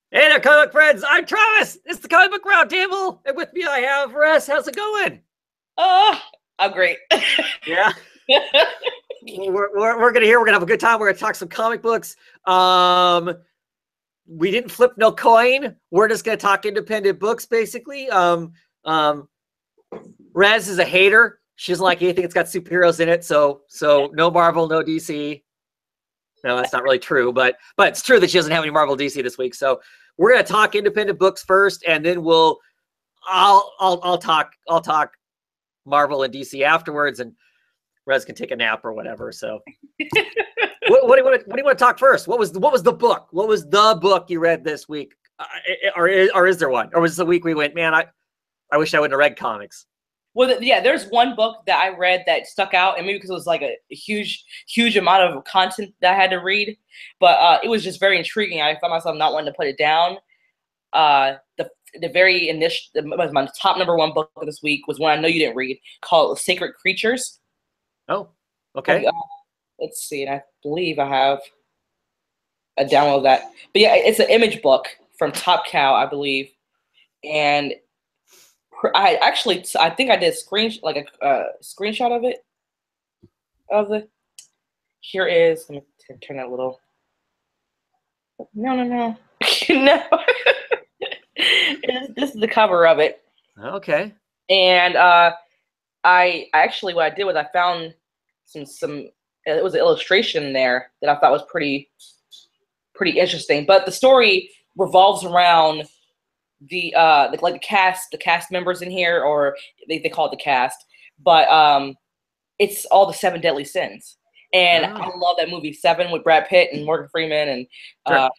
Hey there, comic friends. I'm Travis. It's the Comic Book Roundtable, and with me I have Russ. How's it going? Oh, I'm great. Yeah, we're gonna hear. We're gonna have a good time. We're gonna talk some comic books. Um, we didn't flip no coin. We're just gonna talk independent books, basically. Rez is a hater. She doesn't like anything that's got superheroes in it. So no Marvel, no DC. No, that's not really true, but it's true that she doesn't have any Marvel DC this week. So we're gonna talk independent books first, and then I'll talk Marvel and DC afterwards, and Rez can take a nap or whatever. So what do you want to talk first? What was the book? What was the book you read this week? Or is there one? Or was this the week we went, man, I wish I wouldn't have read comics. Well, yeah, there's one book that I read that stuck out, and maybe because it was like a huge amount of content that I had to read, but it was just very intriguing. I found myself not wanting to put it down. The very initial, my top number one book this week was one I know you didn't read, called Sacred Creatures. Oh, okay. Let's see, and I believe I have a download of that. But yeah, it's an image book from Top Cow, I believe, and I think I did a screenshot of it. Here is, let me turn that a little. No. No. This is the cover of it. Okay. And I actually, what I did was I found some it was an illustration there that I thought was pretty interesting. But the story revolves around the cast members in here, or they call it the cast, but it's all the seven deadly sins. And I love that movie Seven with Brad Pitt and Morgan Freeman and sure.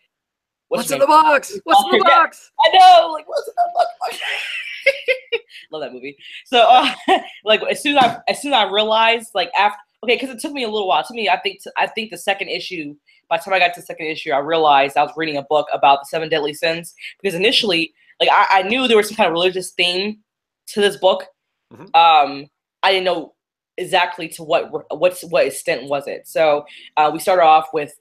what's in the box? What's in the box? I know, like, what's in the box? Love that movie. So like as soon as I realized, like, after, okay, because it took me a little while. To me, I think the second issue, by the time I got to the second issue, I realized I was reading a book about the seven deadly sins, because initially, like, I knew there was some kind of religious theme to this book. Mm-hmm. I didn't know exactly to what extent was it. So we started off with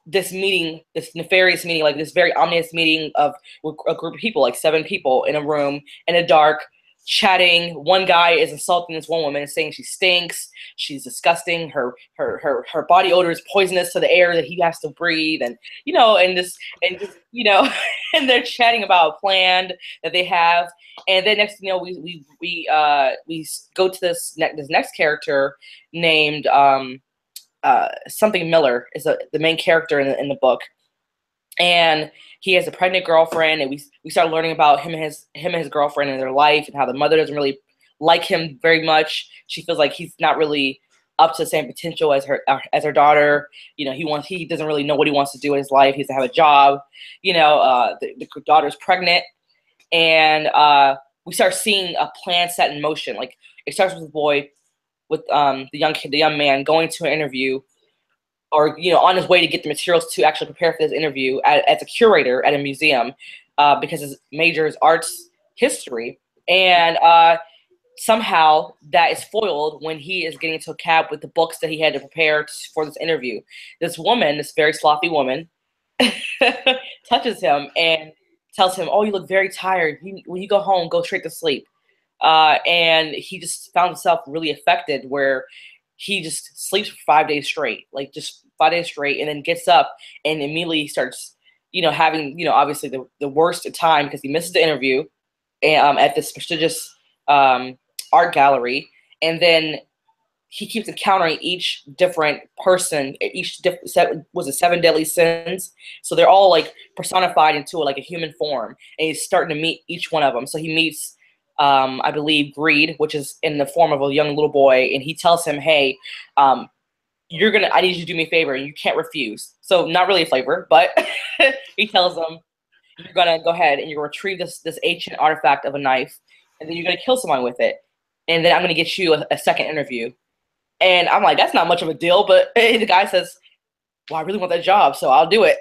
this meeting, this nefarious meeting, like this very ominous meeting of a group of people, like 7 people in a room in a dark, chatting. One guy is insulting this one woman and saying she stinks, she's disgusting, her body odor is poisonous to the air that he has to breathe, and and they're chatting about a plan that they have. And then next thing you know, we go to this next character named something Miller is the main character in the book, and he has a pregnant girlfriend, and we start learning about him and his girlfriend and their life, and how the mother doesn't really like him very much. She feels like he's not really up to the same potential as her daughter. He doesn't really know what he wants to do in his life. He has to have a job. The daughter's pregnant, and we start seeing a plan set in motion. Like, it starts with the boy, with the young man going to an interview, or on his way to get the materials to actually prepare for this interview as a curator at a museum, because his major is arts history, and somehow that is foiled when he is getting into a cab with the books that he had to prepare for this interview. This woman, this very sloppy woman, touches him and tells him, "Oh, you look very tired. When you go home, go straight to sleep." And he just found himself really affected, where he just sleeps for 5 days straight, like just 5 days straight, and then gets up and immediately starts, having, obviously the worst time, because he misses the interview at this prestigious art gallery. And then he keeps encountering each different person, was it 7 deadly sins? So they're all like personified into like a human form, and he's starting to meet each one of them. So he meets, I believe, Greed, which is in the form of a young little boy, and he tells him, "Hey, I need you to do me a favor, and you can't refuse." So not really a favor, but he tells him, "You're gonna go ahead and you're gonna retrieve this ancient artifact of a knife, and then you're gonna kill someone with it, and then I'm gonna get you a second interview." And I'm like, that's not much of a deal, but the guy says, "Well, I really want that job, so I'll do it."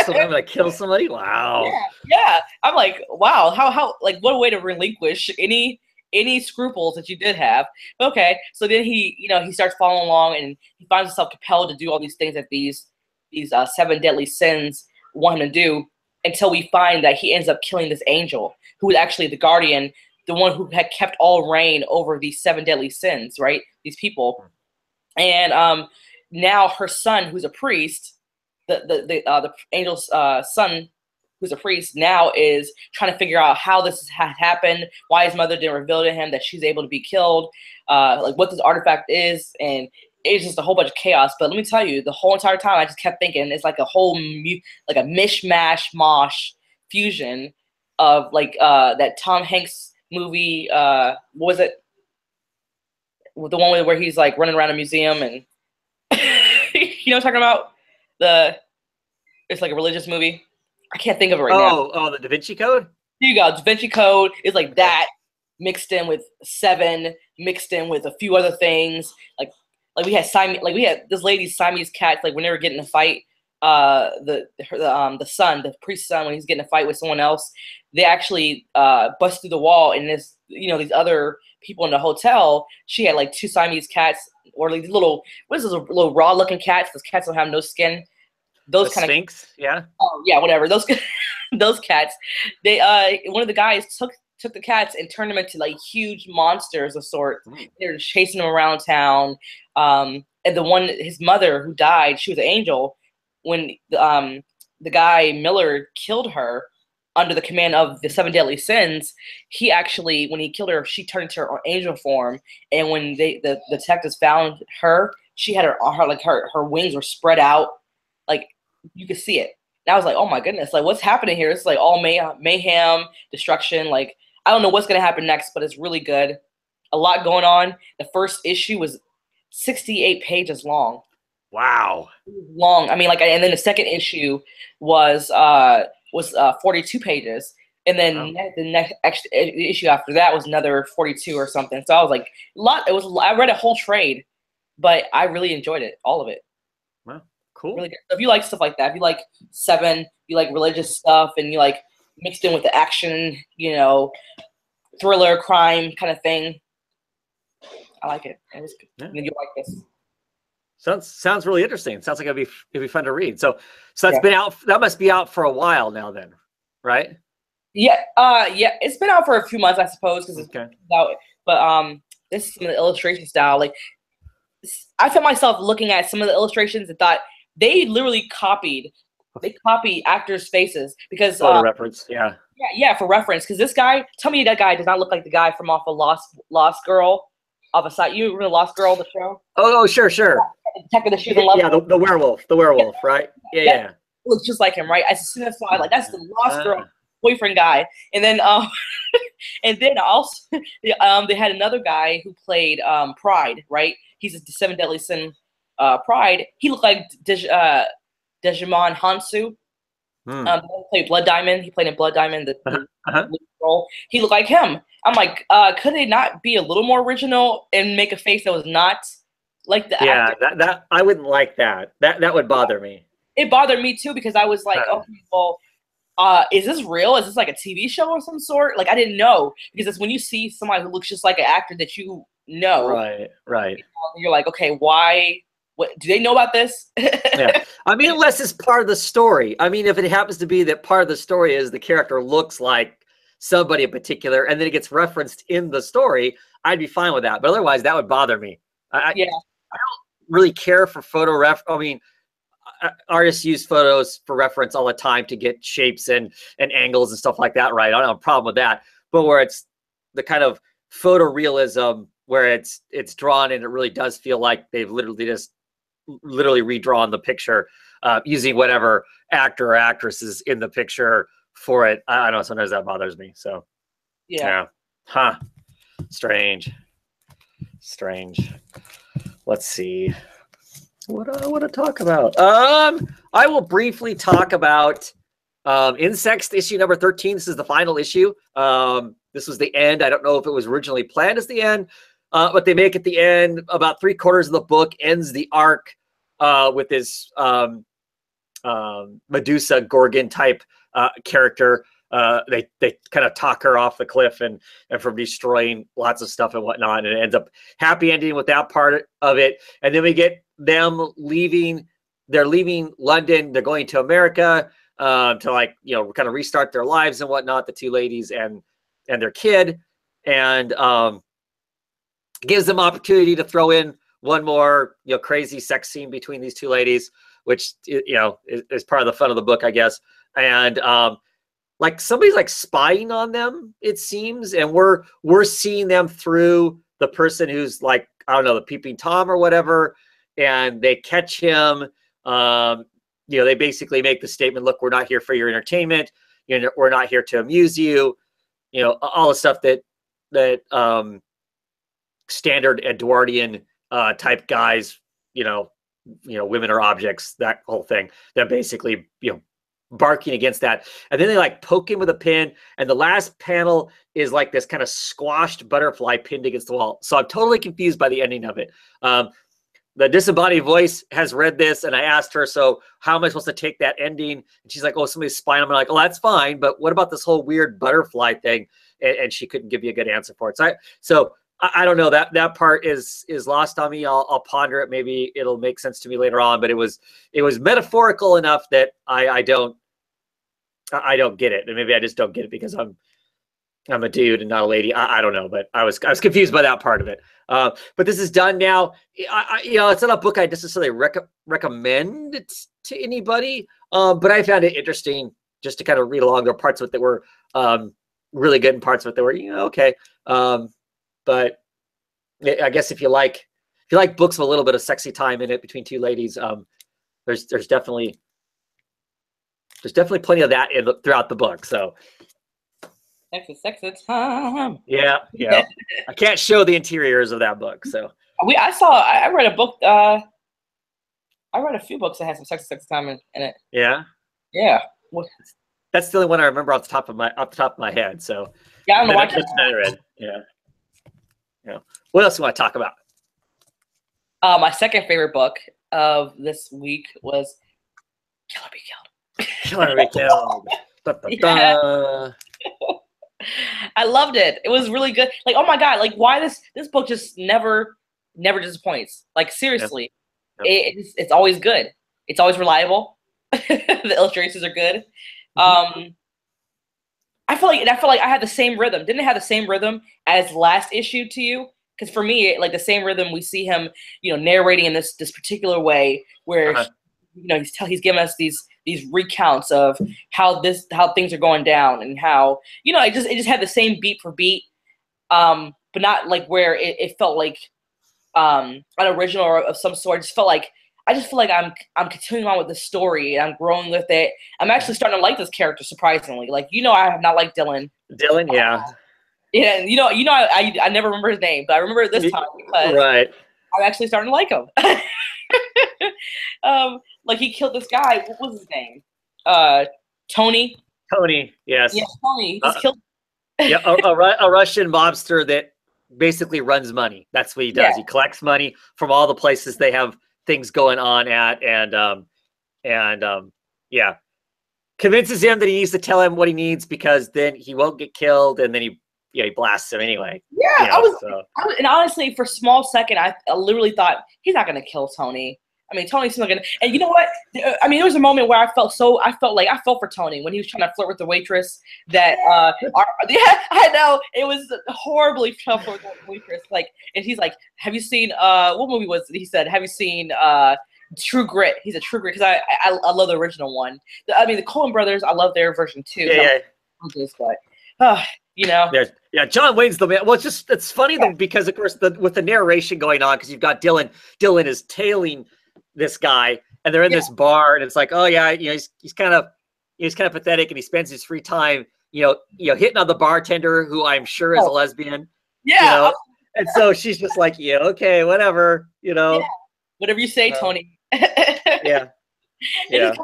So I'm gonna kill somebody. Wow. Yeah. I'm like, wow, how like, what a way to relinquish any scruples that you did have. Okay, so then he starts following along, and he finds himself compelled to do all these things that these 7 deadly sins want him to do, until we find that he ends up killing this angel, who is actually the guardian, the one who had kept all reign over these 7 deadly sins, right? These people. And now her son, who's a priest, the angel's son, who's a priest, now is trying to figure out how this has happened, why his mother didn't reveal to him that she's able to be killed, like what this artifact is, and it's just a whole bunch of chaos. But let me tell you, the whole entire time I just kept thinking it's like a whole like a mishmash mosh fusion of like that Tom Hanks movie. What was it? The one where he's like running around a museum and you know what I'm talking about? It's like a religious movie. I can't think of it right now. Oh, the Da Vinci Code? Here you go. Da Vinci Code is like that mixed in with Seven, mixed in with a few other things. Like we had this lady's Siamese cats. Like when they were getting in a fight, the son, the priest's son, when he's getting in a fight with someone else, they actually bust through the wall. And this, these other people in the hotel, she had like 2 Siamese cats, or like these little, what is this, little raw looking cats? Those cats don't have no skin. Those kind of Sphinx, yeah. Oh yeah, whatever. Those those cats. They one of the guys took the cats and turned them into like huge monsters of sorts. They were chasing them around town. And the one, his mother who died, she was an angel. When the guy Miller killed her under the command of the 7 deadly sins, he actually, when he killed her, she turned into her angel form. And when the detectives found her, she had her wings were spread out, like you could see it. And I was like, oh my goodness, like what's happening here? It's like all mayhem, destruction. Like I don't know what's gonna happen next, but it's really good. A lot going on. The first issue was 68 pages long. Wow. Long. I mean, like, and then the second issue was 42 pages, and then the next issue after that was another 42 or something. So I was like, I read a whole trade, but I really enjoyed it, all of it. Wow, cool. Really good. So if you like stuff like that, if you like Seven, you like religious stuff, and you like mixed in with the action, thriller, crime kind of thing, I like it. It was good. Yeah. And you like this. Sounds really interesting. Sounds like it'd be fun to read. So that's been out. That must be out for a while now, then, right? Yeah. Yeah. It's been out for a few months, I suppose, because it's out. But this is some of the illustration style. Like, I found myself looking at some of the illustrations and thought they literally copied. They copy actors' faces because reference. Yeah. Yeah, for reference. Because this guy, tell me that guy does not look like the guy from off of Lost Girl. Of a site, you remember Lost Girl, the show? Oh, sure. Detective that she's in love with. The werewolf, right? Yeah. It looks just like him, right? As soon as I saw it, like that's the Lost Girl boyfriend guy. And then and then also they had another guy who played Pride, right? He's the 7 deadly sin Pride. He looked like Digimon Hansu. He played Blood Diamond. He played in Blood Diamond, the role. He looked like him. I'm like, could they not be a little more original and make a face that was not like the actor? that I wouldn't like that. That would bother me. It bothered me too because I was like, okay, well, is this real? Is this like a TV show of some sort? Like I didn't know, because it's when you see somebody who looks just like an actor that you know. Right. You're like, okay, why? What do they know about this? Yeah. I mean, unless it's part of the story. I mean, if it happens to be that part of the story is the character looks like somebody in particular, and then it gets referenced in the story, I'd be fine with that. But otherwise, that would bother me. I don't really care for photo I mean, artists use photos for reference all the time to get shapes and angles and stuff like that, right? I don't have a problem with that. But where it's the kind of photorealism where it's drawn and it really does feel like they've literally redrawn the picture using whatever actor or actress is in the picture for it. I don't know, sometimes that bothers me. So yeah. Strange. Let's see what I want to talk about. I will briefly talk about Insects issue number 13. This is the final issue. This was the end. I don't know if it was originally planned as the end, but they make it the end. About 3/4 of the book ends the arc with this Medusa Gorgon type character. They kind of talk her off the cliff and from destroying lots of stuff and whatnot, and it ends up happy ending with that part of it. And then we get them leaving. They're leaving London. They're going to America. to like, you know, kind of restart their lives and whatnot, the two ladies and their kid, and gives them opportunity to throw in one more, you know, crazy sex scene between these two ladies, which, you know, is part of the fun of the book, I guess. And like somebody's like spying on them, it seems, and we're seeing them through the person who's like, I don't know, the peeping Tom or whatever, and they catch him. You know, they basically make the statement, look, we're not here for your entertainment. You know, we're not here to amuse you. You know, all the stuff that standard Edwardian type guys, you know, women are objects, that whole thing, that basically, you know, barking against that. And then they like poke him with a pin. And the last panel is like this kind of squashed butterfly pinned against the wall. So I'm totally confused by the ending of it. The disembodied voice has read this, and I asked her, so how am I supposed to take that ending? And she's like, oh, somebody's spying. I'm like, oh, that's fine, but what about this whole weird butterfly thing? And she couldn't give me a good answer for it. So I don't know, that part is lost on me. I'll ponder it. Maybe it'll make sense to me later on, but it was metaphorical enough that I don't get it. And maybe I just don't get it because I'm a dude and not a lady. I don't know, but I was confused by that part of it. But this is done now. You know, it's not a book I necessarily recommend it to anybody, but I found it interesting just to kind of read along. There were parts of it that were really good, and parts of it that were, you know, okay. But I guess if you like books with a little bit of sexy time in it between two ladies, there's definitely plenty of that throughout the book. So. Sexy time. Yeah. I can't show the interiors of that book. So I read a book. I read a few books that had some sexy time in it. Yeah. Yeah. That's the only one I remember off the top of my head. So yeah, I don't know why. That's what I read. Yeah. What else do you want to talk about? My second favorite book of this week was Killer Be Killed. Killer Be Killed. Yeah. I loved it. It was really good. Like, oh my God, like why this book just never disappoints. Like seriously, it's always good. It's always reliable. The illustrations are good. I feel like I had the same rhythm. Didn't it have the same rhythm as last issue to you? Because for me, like the same rhythm, we see him, you know, narrating in this particular way where you know he's giving us these recounts of how things are going down, and how, you know, it just had the same beat for beat, but not like where it felt like an original or of some sort. I just feel like I'm continuing on with the story, and I'm growing with it. I'm actually starting to like this character, surprisingly. Like, you know, I have not liked Dylan. Yeah. Yeah, and you know, I never remember his name, but I remember it this time because I'm actually starting to like him. Like he killed this guy. What was his name? Tony. Tony, yes. Yeah, Tony. He just killed. Yeah, a Russian mobster that basically runs money. That's what he does. Yeah. He collects money from all the places they have things going on at, and convinces him that he needs to tell him what he needs because then he won't get killed, and then he blasts him anyway. Yeah, you know, and honestly, for a small second, I literally thought he's not gonna kill Tony. I mean, Tony's not gonna. And you know what? I mean, there was a moment where I felt for Tony when he was trying to flirt with the waitress. That yeah, I know it was horribly tough for the waitress. Like, and he's like, "Have you seen what movie was it?" He said, "Have you seen True Grit?" He's a True Grit because I love the original one. I mean, the Coen brothers, I love their version too. Yeah. But you know. Yeah, John Wayne's the man. Well, it's funny though, because of course with the narration going on, because you've got Dylan is tailing this guy, and they're in this bar, and it's like, oh yeah, you know, he's kind of pathetic, and he spends his free time, you know, hitting on the bartender, who I'm sure is a lesbian. Yeah. You know? And so she's just like, yeah, okay, whatever, you know. Yeah. Whatever you say, Tony. Yeah. Yeah.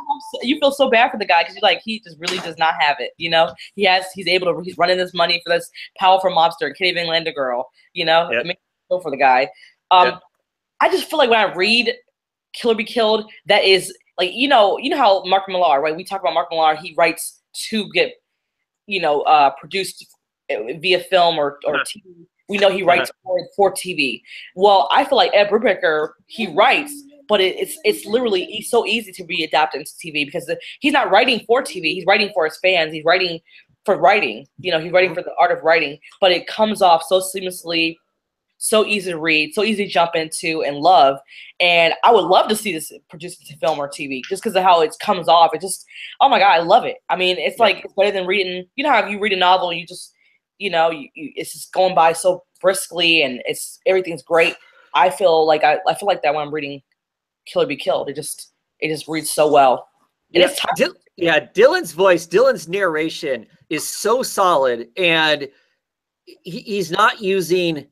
You feel so bad for the guy because you're like, he just really does not have it, you know. He's running this money for this powerful mobster and can't even land a girl, you know. It makes me feel for the guy. I just feel like when I read Killer Be Killed, that is like, you know how Mark Millar, right? We talk about Mark Millar. He writes to get, you know, produced via film or TV. We know he writes for TV. Well, I feel like Ed Brubaker, he writes but it's literally so easy to be adapted into TV because he's not writing for TV. He's writing for his fans. He's writing for writing. You know, he's writing for the art of writing, but it comes off so seamlessly, so easy to read, so easy to jump into and love. And I would love to see this produced into film or TV just because of how it comes off. It just, oh my God, I love it. I mean, it's like, it's better than reading, you know how you read a novel and you just, you know, it's just going by so briskly and everything's great. I feel like that when I'm reading Kill or Be Killed. It just reads so well. And Dylan's voice, Dylan's narration is so solid, and he's not using,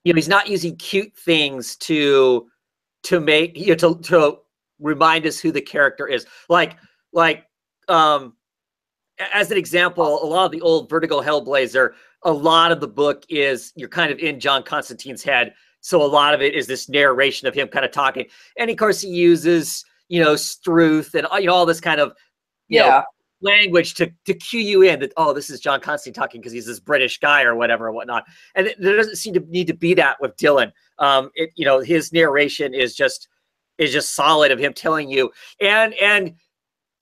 he's not using cute things to make, to remind us who the character is. Like as an example, a lot of the old Vertigo Hellblazer, a lot of the book is you're kind of in John Constantine's head. So a lot of it is this narration of him kind of talking. And of course he uses, Struth and, all this kind of, language to cue you in that, oh, this is John Constantine talking because he's this British guy or whatever and whatnot. And there doesn't seem to need to be that with Dylan. His narration is just solid of him telling you. And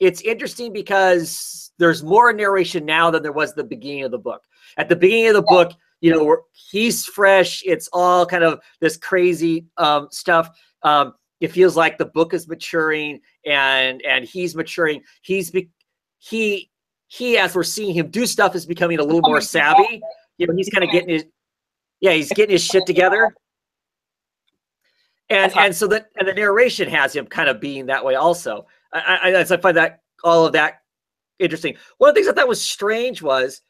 it's interesting because there's more narration now than there was at the beginning of the book. At the beginning of the book, he's fresh. It's all kind of this crazy stuff. It feels like the book is maturing and he's maturing. He, as we're seeing him do stuff, is becoming a little more savvy. He's kind of getting his shit together. And so that, and the narration has him kind of being that way also. I find that all of that interesting. One of the things I thought was strange was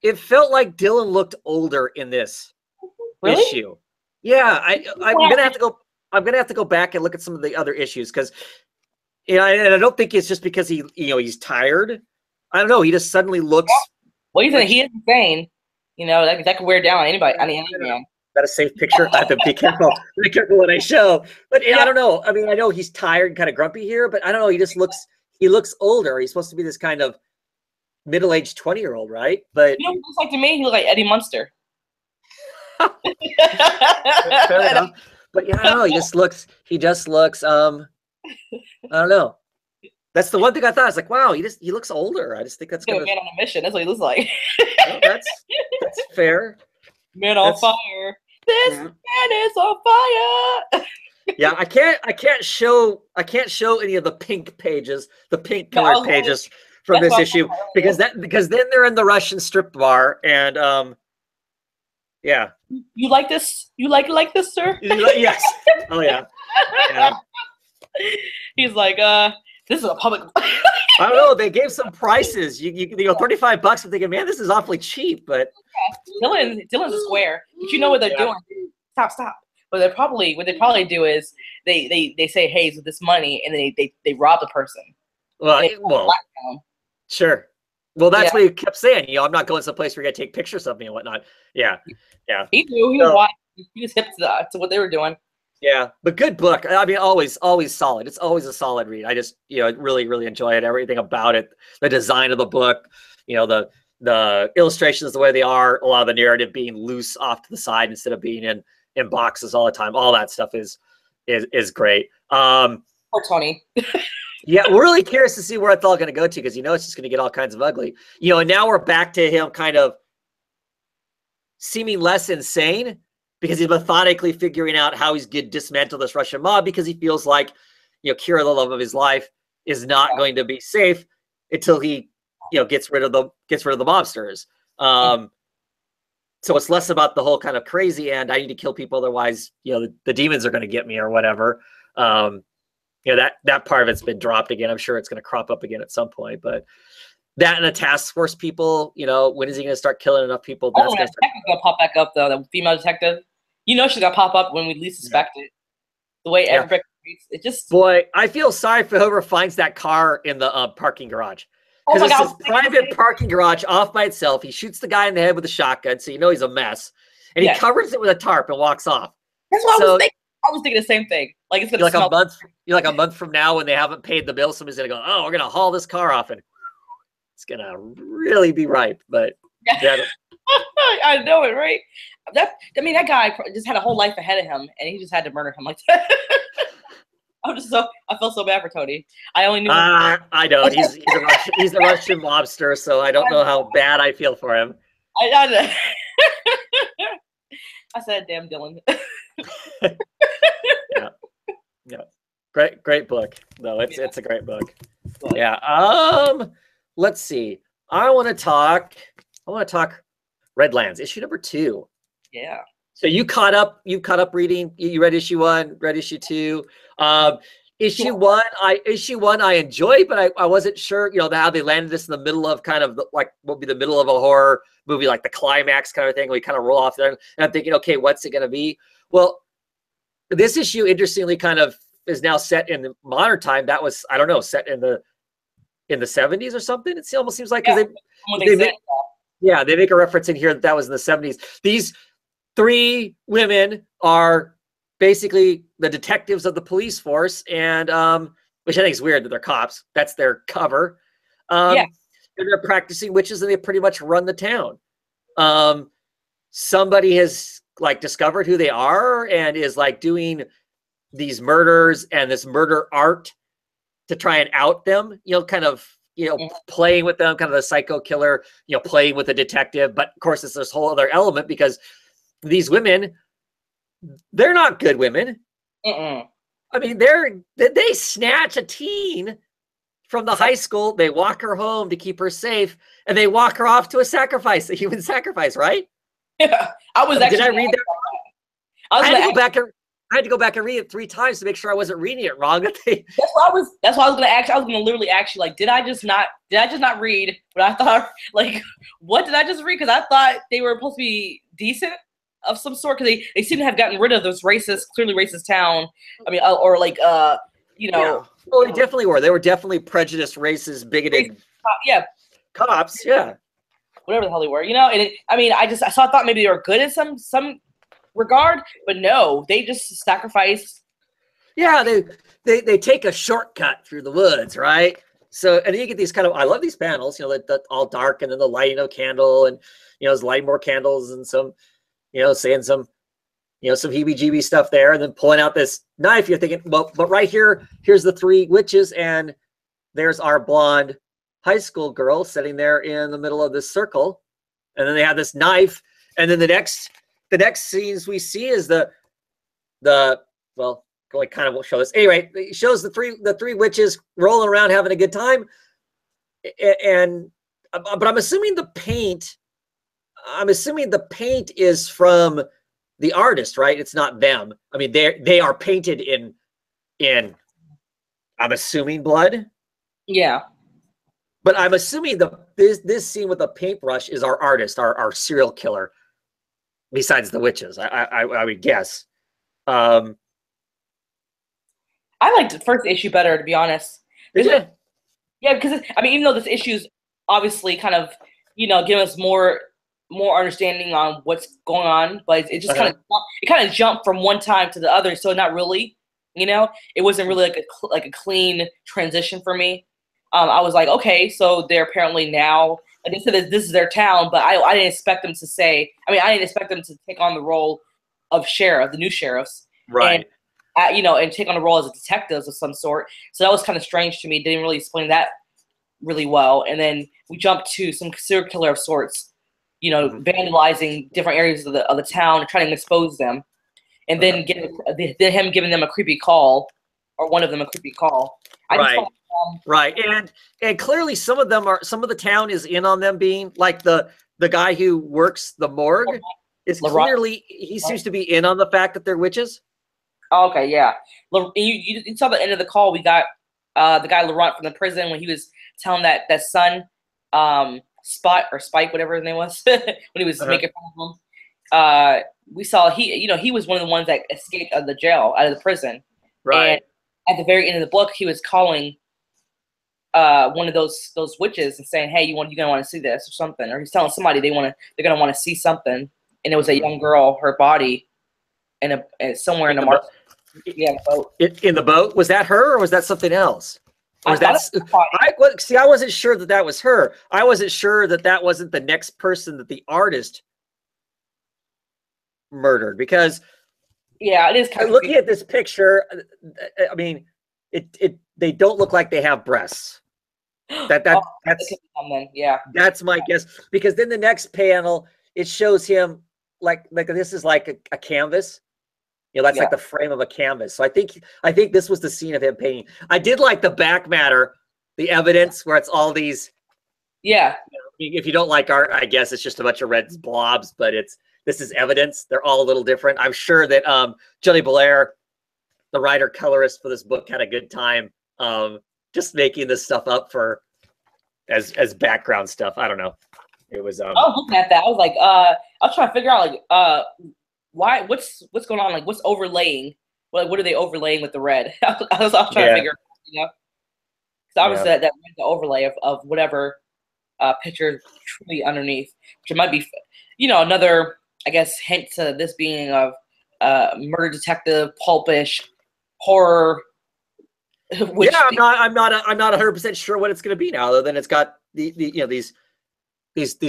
it felt like Dylan looked older in this issue. Yeah, I'm gonna have to go back and look at some of the other issues because, and I don't think it's just because he's tired. I don't know. He just suddenly looks. Well, he is insane. That could wear down anybody. I mean, anyone. That a safe picture? I have to be careful. Be careful what I show. But I don't know. I mean, I know he's tired and kind of grumpy here, but I don't know. He just looks older. He's supposed to be this kind of middle-aged 20-year-old, right? But he looks like to me. He looks like Eddie Munster. Fair enough. But I don't know. He just looks. I don't know. That's the one thing I thought. I was like, wow, he looks older. I just think that's gonna man on a mission. That's what he looks like. Well, that's fair. Man on fire. This man is on fire. Yeah, I can't show any of the pink pages, the pink colored pages from this issue because then they're in the Russian strip bar and yeah. You like this? You like this, sir? Yes. Oh yeah. Yeah. He's like, this is a public. I don't know. They gave some prices. You $35. I'm thinking, man, this is awfully cheap. But Dylan's a square. But you know what they're doing? Stop. But what they probably do is they say, hey, with this money, and then they rob the person. Well, sure. Well, that's what he kept saying. I'm not going someplace where you're gonna take pictures of me and whatnot. Yeah. He knew. He was hip to what they were doing. Yeah, but good book. I mean, always solid. It's always a solid read. I just, really, really enjoy it. Everything about it, the design of the book, the illustrations the way they are, a lot of the narrative being loose off to the side instead of being in boxes all the time. All that stuff is great. Poor Tony. Yeah, we're really curious to see where it's all going to go to because it's just going to get all kinds of ugly. And now we're back to him kind of seeming less insane because he's methodically figuring out how he's going to dismantle this Russian mob because he feels like, Kira, the love of his life, is not going to be safe until he, gets rid of the mobsters. So it's less about the whole kind of crazy and I need to kill people, otherwise, the demons are going to get me or whatever. That part of it's been dropped again. I'm sure it's going to crop up again at some point, but that and the task force people, when is he going to start killing enough people? That's going to pop back up though. The female detective, she's going to pop up when we least suspect it. The way everybody treats it, just boy, I feel sorry for whoever finds that car in the parking garage because it's this private parking garage off by itself. He shoots the guy in the head with a shotgun, so he's a mess, and he covers it with a tarp and walks off. That's what I was thinking. I was thinking the same thing. Like it's gonna smell. A month from now when they haven't paid the bill, somebody's gonna go, oh, we're gonna haul this car off, and it's gonna really be ripe. But I know it, right? That guy just had a whole life ahead of him, and he just had to murder him like that. I felt so bad for Tony. I only knew. I don't. He's a Russian mobster, so I don't know how bad I feel for him. I said, damn Dylan. Yeah. Great book. No, it's a great book. But, Yeah. Let's see. I want to talk Redlands, issue number 2. yeah. So you caught up reading, you read issue 1, read issue 2. Issue 1 I enjoyed, but I wasn't sure, how they landed this in the middle of kind of like what would be the middle of a horror movie, like the climax kind of thing. We kind of roll off there, and I'm thinking, okay, what's it going to be? Well, this issue interestingly kind of is now set in the modern time. That was, I don't know, set in the 70s or something. It almost seems like, because they make a reference in here that was in the 70s. These 3 women are basically the detectives of the police force, and which I think is weird that they're cops. That's their cover. And they're practicing witches, and they pretty much run the town. Somebody has like discovered who they are and is like doing these murders and this murder art to try and out them, playing with them, kind of the psycho killer, playing with a detective. But of course, it's this whole other element, because these women, they're not good women. I mean, they snatch a teen from the high school, they walk her home to keep her safe, and they walk her off to a human sacrifice, right? Yeah, Did I read that? I had to go back and read it 3 times to make sure I wasn't reading it wrong. That's why I was going to ask. I was going to literally ask you, like, did I just not read what I thought? Like, what did I just read? Because I thought they were supposed to be decent of some sort, because they seem to have gotten rid of this clearly racist town. I mean, or like, Yeah. Well, they definitely were. They were definitely prejudiced, racist, bigoted. Cops. Yeah. Whatever the hell they were, And I thought maybe they were good in some regard, but no, they just sacrifice. Yeah, they take a shortcut through the woods, right? So, and then you get these I love these panels, that all dark, and then the lighting of candle, and it's lighting more candles, and some, saying some, some heebie-jeebie stuff there, and then pulling out this knife. You're thinking, well, but right here's the 3 witches, and there's our blonde high school girl sitting there in the middle of this circle, and then they have this knife, and then the next scenes we see is the well, I kind of will show this anyway. It shows the three witches rolling around having a good time, but I'm assuming the paint is from the artist, right? It's not them. I mean, they are painted in I'm assuming blood. Yeah. But I'm assuming this scene with the paintbrush is our artist, our serial killer, besides the witches. I would guess. I liked the first issue better, to be honest. Yeah, because even though this issue's obviously kind of giving us more understanding on what's going on, but it just kind of jumped from one time to the other. So not really, it wasn't really like a clean transition for me. I was like, okay, so they're apparently now, like they said that this is their town, but I didn't expect them to say, I didn't expect them to take on the role of sheriff, the new sheriffs. Right. And, and take on the role as a detectives of some sort. So that was kind of strange to me. They didn't really explain that really well. And then we jumped to some serial killer of sorts, vandalizing different areas of the town, trying to expose them. And then him giving them a creepy call, or one of them a creepy call. Right. And clearly some of the town is in on them being like the guy who works the morgue is clearly, he seems to be in on the fact that they're witches. Oh, okay, yeah. You saw the end of the call. We got the guy Laurent from the prison when he was telling that son, Spot or Spike, whatever his name was, when he was making fun of him. We saw he was one of the ones that escaped out of the jail, out of the prison. Right. And at the very end of the book, he was calling one of those witches and saying, "Hey, you're gonna want to see this or something," or he's telling somebody they're gonna want to see something, and it was a young girl, her body, and somewhere in the boat. In the boat, was that her or was that something else? Or was I wasn't sure that was her. I wasn't sure that wasn't the next person that the artist murdered, because it is kind of looking at this picture. I mean, they don't look like they have breasts. That's my guess, because then the next panel it shows him like this is like a canvas. That's like the frame of a canvas. So I think this was the scene of him painting. I did like the back matter, the evidence where it's all these. Yeah. If you don't like art, I guess it's just a bunch of red blobs, but this is evidence. They're all a little different. I'm sure that Johnny Blair, the writer colorist for this book, had a good time just making this stuff up for as background stuff. I don't know. It was I was looking at that. I was like, I was trying to figure out like why what's going on, like what's overlaying, like what are they overlaying with the red? I was trying to figure out, because obviously that the overlay of whatever picture truly underneath, which it might be, another, I guess, hint to this being of murder detective, pulpish horror. Which I'm not 100% sure what it's going to be now, other than it's got these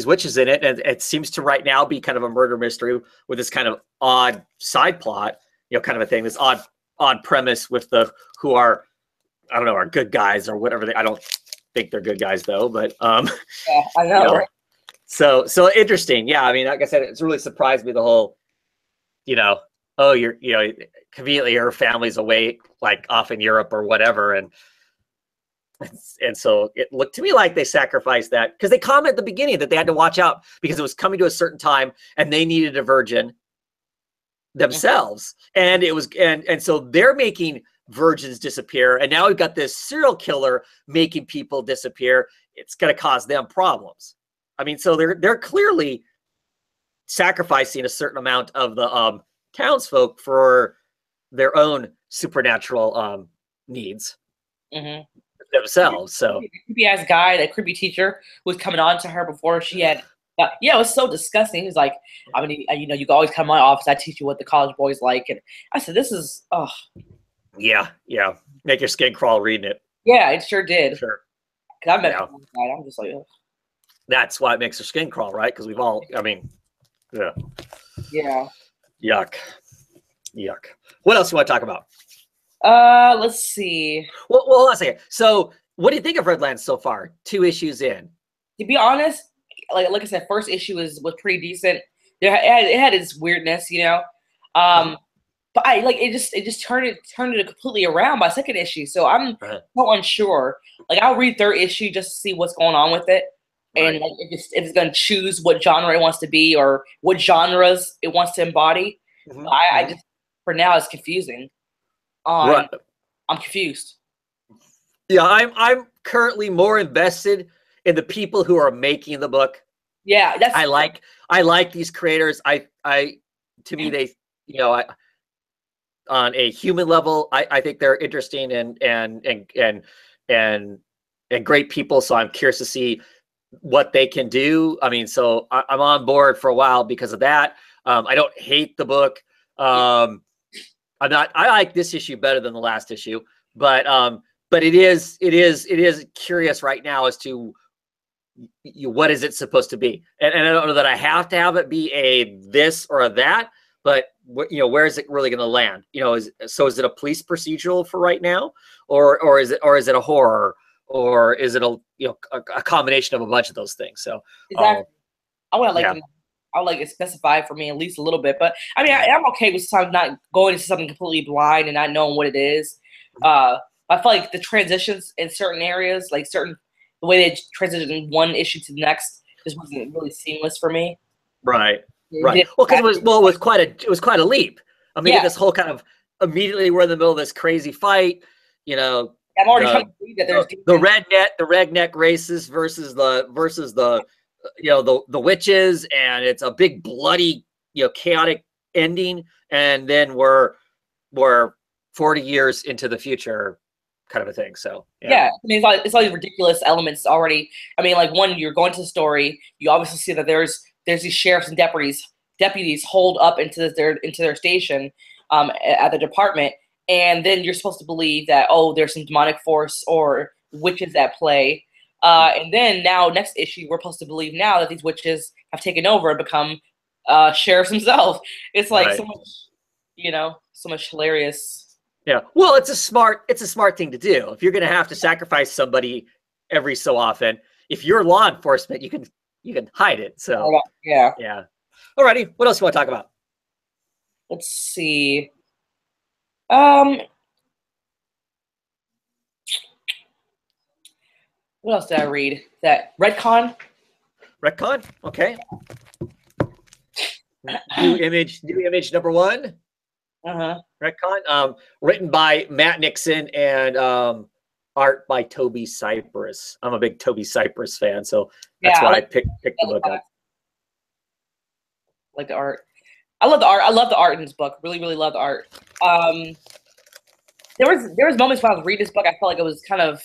witches in it, and it seems to right now be kind of a murder mystery with this kind of odd side plot, kind of a thing. This odd premise with the who are, I don't know, are good guys or whatever. I don't think they're good guys though, but yeah, I know. So interesting. Yeah, I mean, like I said, it's really surprised me the whole, oh, you're conveniently her family's away, like off in Europe or whatever, and so it looked to me like they sacrificed that, because they comment at the beginning that they had to watch out because it was coming to a certain time and they needed a virgin themselves, and it was and so they're making virgins disappear, and now we've got this serial killer making people disappear. It's going to cause them problems. I mean, so they're clearly sacrificing a certain amount of the townsfolk for their own supernatural needs themselves. So the creepy ass guy, that creepy teacher who was coming on to her before she had. It was so disgusting. He's like, I mean, you can always come to my office. I teach you what the college boys like, and I said, this is Yeah, make your skin crawl reading it. Yeah, it sure did. Sure. Because I met someone like that. I'm just like, ugh. That's why it makes your skin crawl, right? Because we've all, I mean, yeah. Yuck. What else do you want to talk about? Let's see. Well, hold on a second. So, what do you think of Redlands so far? 2 issues in. To be honest, like I said, first issue was pretty decent. It had its weirdness, but I like it just turned it completely around by second issue. So I'm so unsure. Like I'll read third issue just to see what's going on with it, and like if it's gonna choose what genre it wants to be or what genres it wants to embody. I just, for now, it's confusing. I'm confused. Yeah, I'm currently more invested in the people who are making the book. Yeah, I like these creators. To me, they, on a human level, I think they're interesting and great people. So I'm curious to see what they can do. I mean, so I'm on board for a while because of that. I don't hate the book. I like this issue better than the last issue, but it is curious right now as to what is it supposed to be, and I don't know that I have to have it be a this or a that, but where is it really going to land? Is it a police procedural for right now, or is it a horror, or is it a combination of a bunch of those things? So exactly. I would like it specified for me at least a little bit, but I mean, I'm okay with sometimes not going into something completely blind and not knowing what it is. I feel like the transitions in certain areas, like the way they transitioned one issue to the next, just wasn't really seamless for me. Right. Well, because it was quite a leap. I mean, this whole kind of immediately we're in the middle of this crazy fight. I'm already trying to believe that there's the redneck races versus the the witches, and it's a big bloody chaotic ending, and then we're 40 years into the future, kind of a thing. So I mean, it's all these ridiculous elements already. I mean, like you're going to the story, you obviously see that there's these sheriffs and deputies holed up into their station at the department, and then you're supposed to believe that there's some demonic force or witches at play, and then now next issue we're supposed to believe now that these witches have taken over and become sheriffs themselves. It's like so much hilarious. Yeah. Well, it's a smart thing to do. If you're going to have to sacrifice somebody every so often, if you're law enforcement, you can hide it. So Yeah. yeah. Alrighty. What else do you want to talk about? Let's see. What else did I read? That Redcon. Retcon. Okay. New image number 1. Retcon. Written by Matt Nixon and art by Toby Cypress. I'm a big Toby Cypress fan, so that's why I picked the book up. Like the art. I love the art. I love the art in this book. Really, really love the art. There was moments when I was reading this book, I felt like it was kind of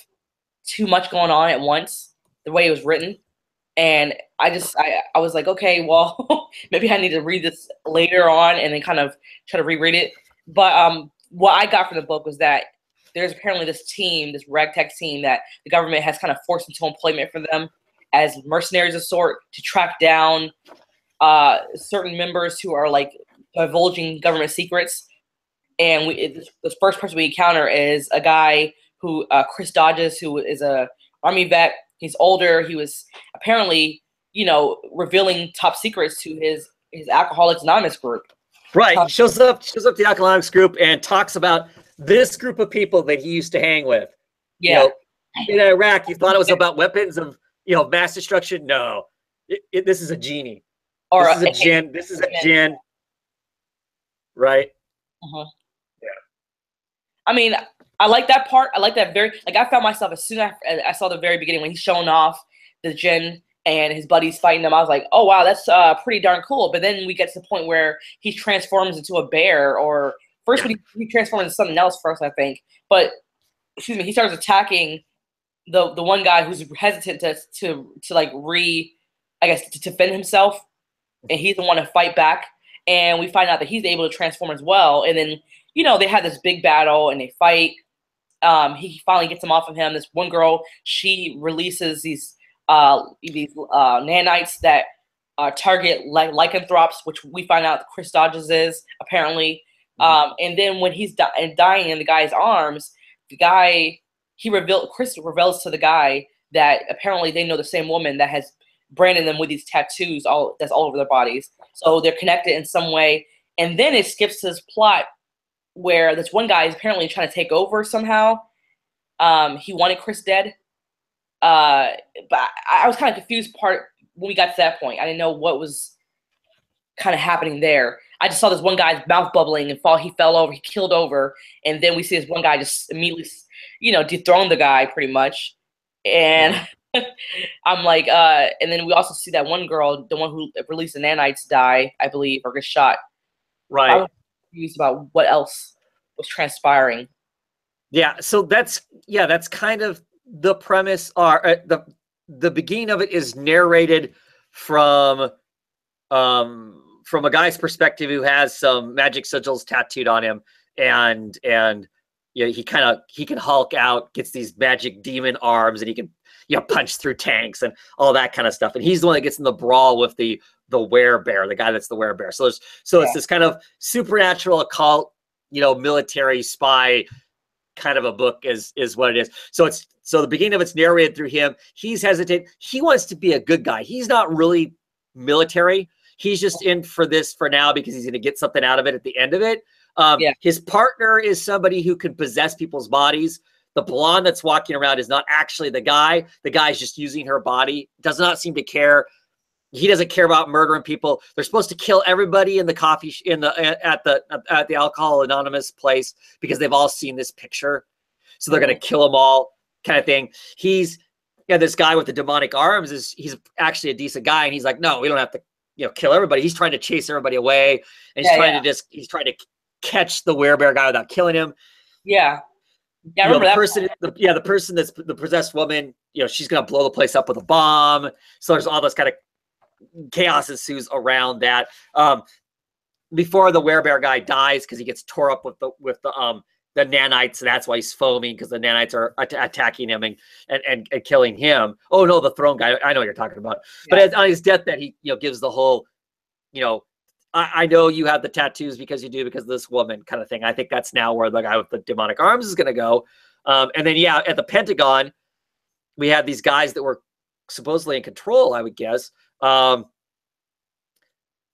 too much going on at once, the way it was written. And I was like, okay, well, maybe I need to read this later on and then kind of try to reread it. But what I got from the book was that there's apparently this team, this ragtag team that the government has kind of forced into employment for them as mercenaries of sort to track down certain members who are like divulging government secrets. And this first person we encounter is a guy who Chris Dodges, who is a Army vet. He's older. He was apparently, revealing top secrets to his Alcoholics Anonymous group. Right. He shows up the Alcoholics group and talks about this group of people that he used to hang with. Yeah. In Iraq, you thought it was about weapons of mass destruction. No, this is a genie. Or this is a djinn. This is a djinn. Right. Uh-huh. Yeah. I mean, I like that part. I like that I found myself as soon as I saw the very beginning when he's showing off the djinn and his buddies fighting them. I was like, oh wow, that's pretty darn cool. But then we get to the point where he transforms into a bear, or first he transforms into something else first, I think. But excuse me, he starts attacking the one guy who's hesitant to defend himself, and he's the one to fight back. And we find out that he's able to transform as well. And then they have this big battle and they fight. He finally gets them off of him. This one girl, she releases these nanites that target lycanthropes, which we find out Chris Dodges is apparently. And then when he's dying in the guy's arms, Chris reveals to the guy that apparently they know the same woman that has branded them with these tattoos that's all over their bodies. So they're connected in some way. And then it skips to this plot where this one guy is apparently trying to take over somehow. He wanted Chris dead. But I was kind of confused when we got to that point. I didn't know what was kind of happening there. I just saw this one guy's mouth bubbling and he fell over, he killed over. And then we see this one guy just immediately, dethrone the guy pretty much. And I'm like, and then we also see that one girl, the one who released the nanites, die, I believe, or get shot. Right. I was confused about what else was transpiring. Yeah. So that's kind of the premise. The beginning of it is narrated from a guy's perspective who has some magic sigils tattooed on him, and he can Hulk out, gets these magic demon arms, and he can punch through tanks and all that kind of stuff. And he's the one that gets in the brawl with the werebear, the guy that's the werebear. So it's this kind of supernatural occult, military spy kind of a book is what it is. So the beginning of it's narrated through him. He's hesitant. He wants to be a good guy. He's not really military. He's just in for this for now because he's going to get something out of it at the end of it. His partner is somebody who can possess people's bodies. The blonde that's walking around is not actually the guy. The guy's just using her body. Does not seem to care. He doesn't care about murdering people. They're supposed to kill everybody in the at the Alcohol Anonymous place because they've all seen this picture. So they're going to kill them all, kind of thing. This guy with the demonic arms he's actually a decent guy, and he's like, no, we don't have to kill everybody. He's trying to chase everybody away, and he's trying to catch the werebear guy without killing him. Yeah. Yeah, I remember that person. The person that's the possessed woman. She's gonna blow the place up with a bomb. So there's all this kind of chaos ensues around that. Before the werebear guy dies, because he gets tore up with the nanites, and that's why he's foaming, because the nanites are attacking him and killing him. Oh no, the throne guy. I know what you're talking about. Yeah. But on his deathbed, he gives the whole I know you have the tattoos because you do, because of this woman kind of thing. I think that's now where the guy with the demonic arms is going to go. And then, yeah, at the Pentagon, we had these guys that were supposedly in control, I would guess. I'm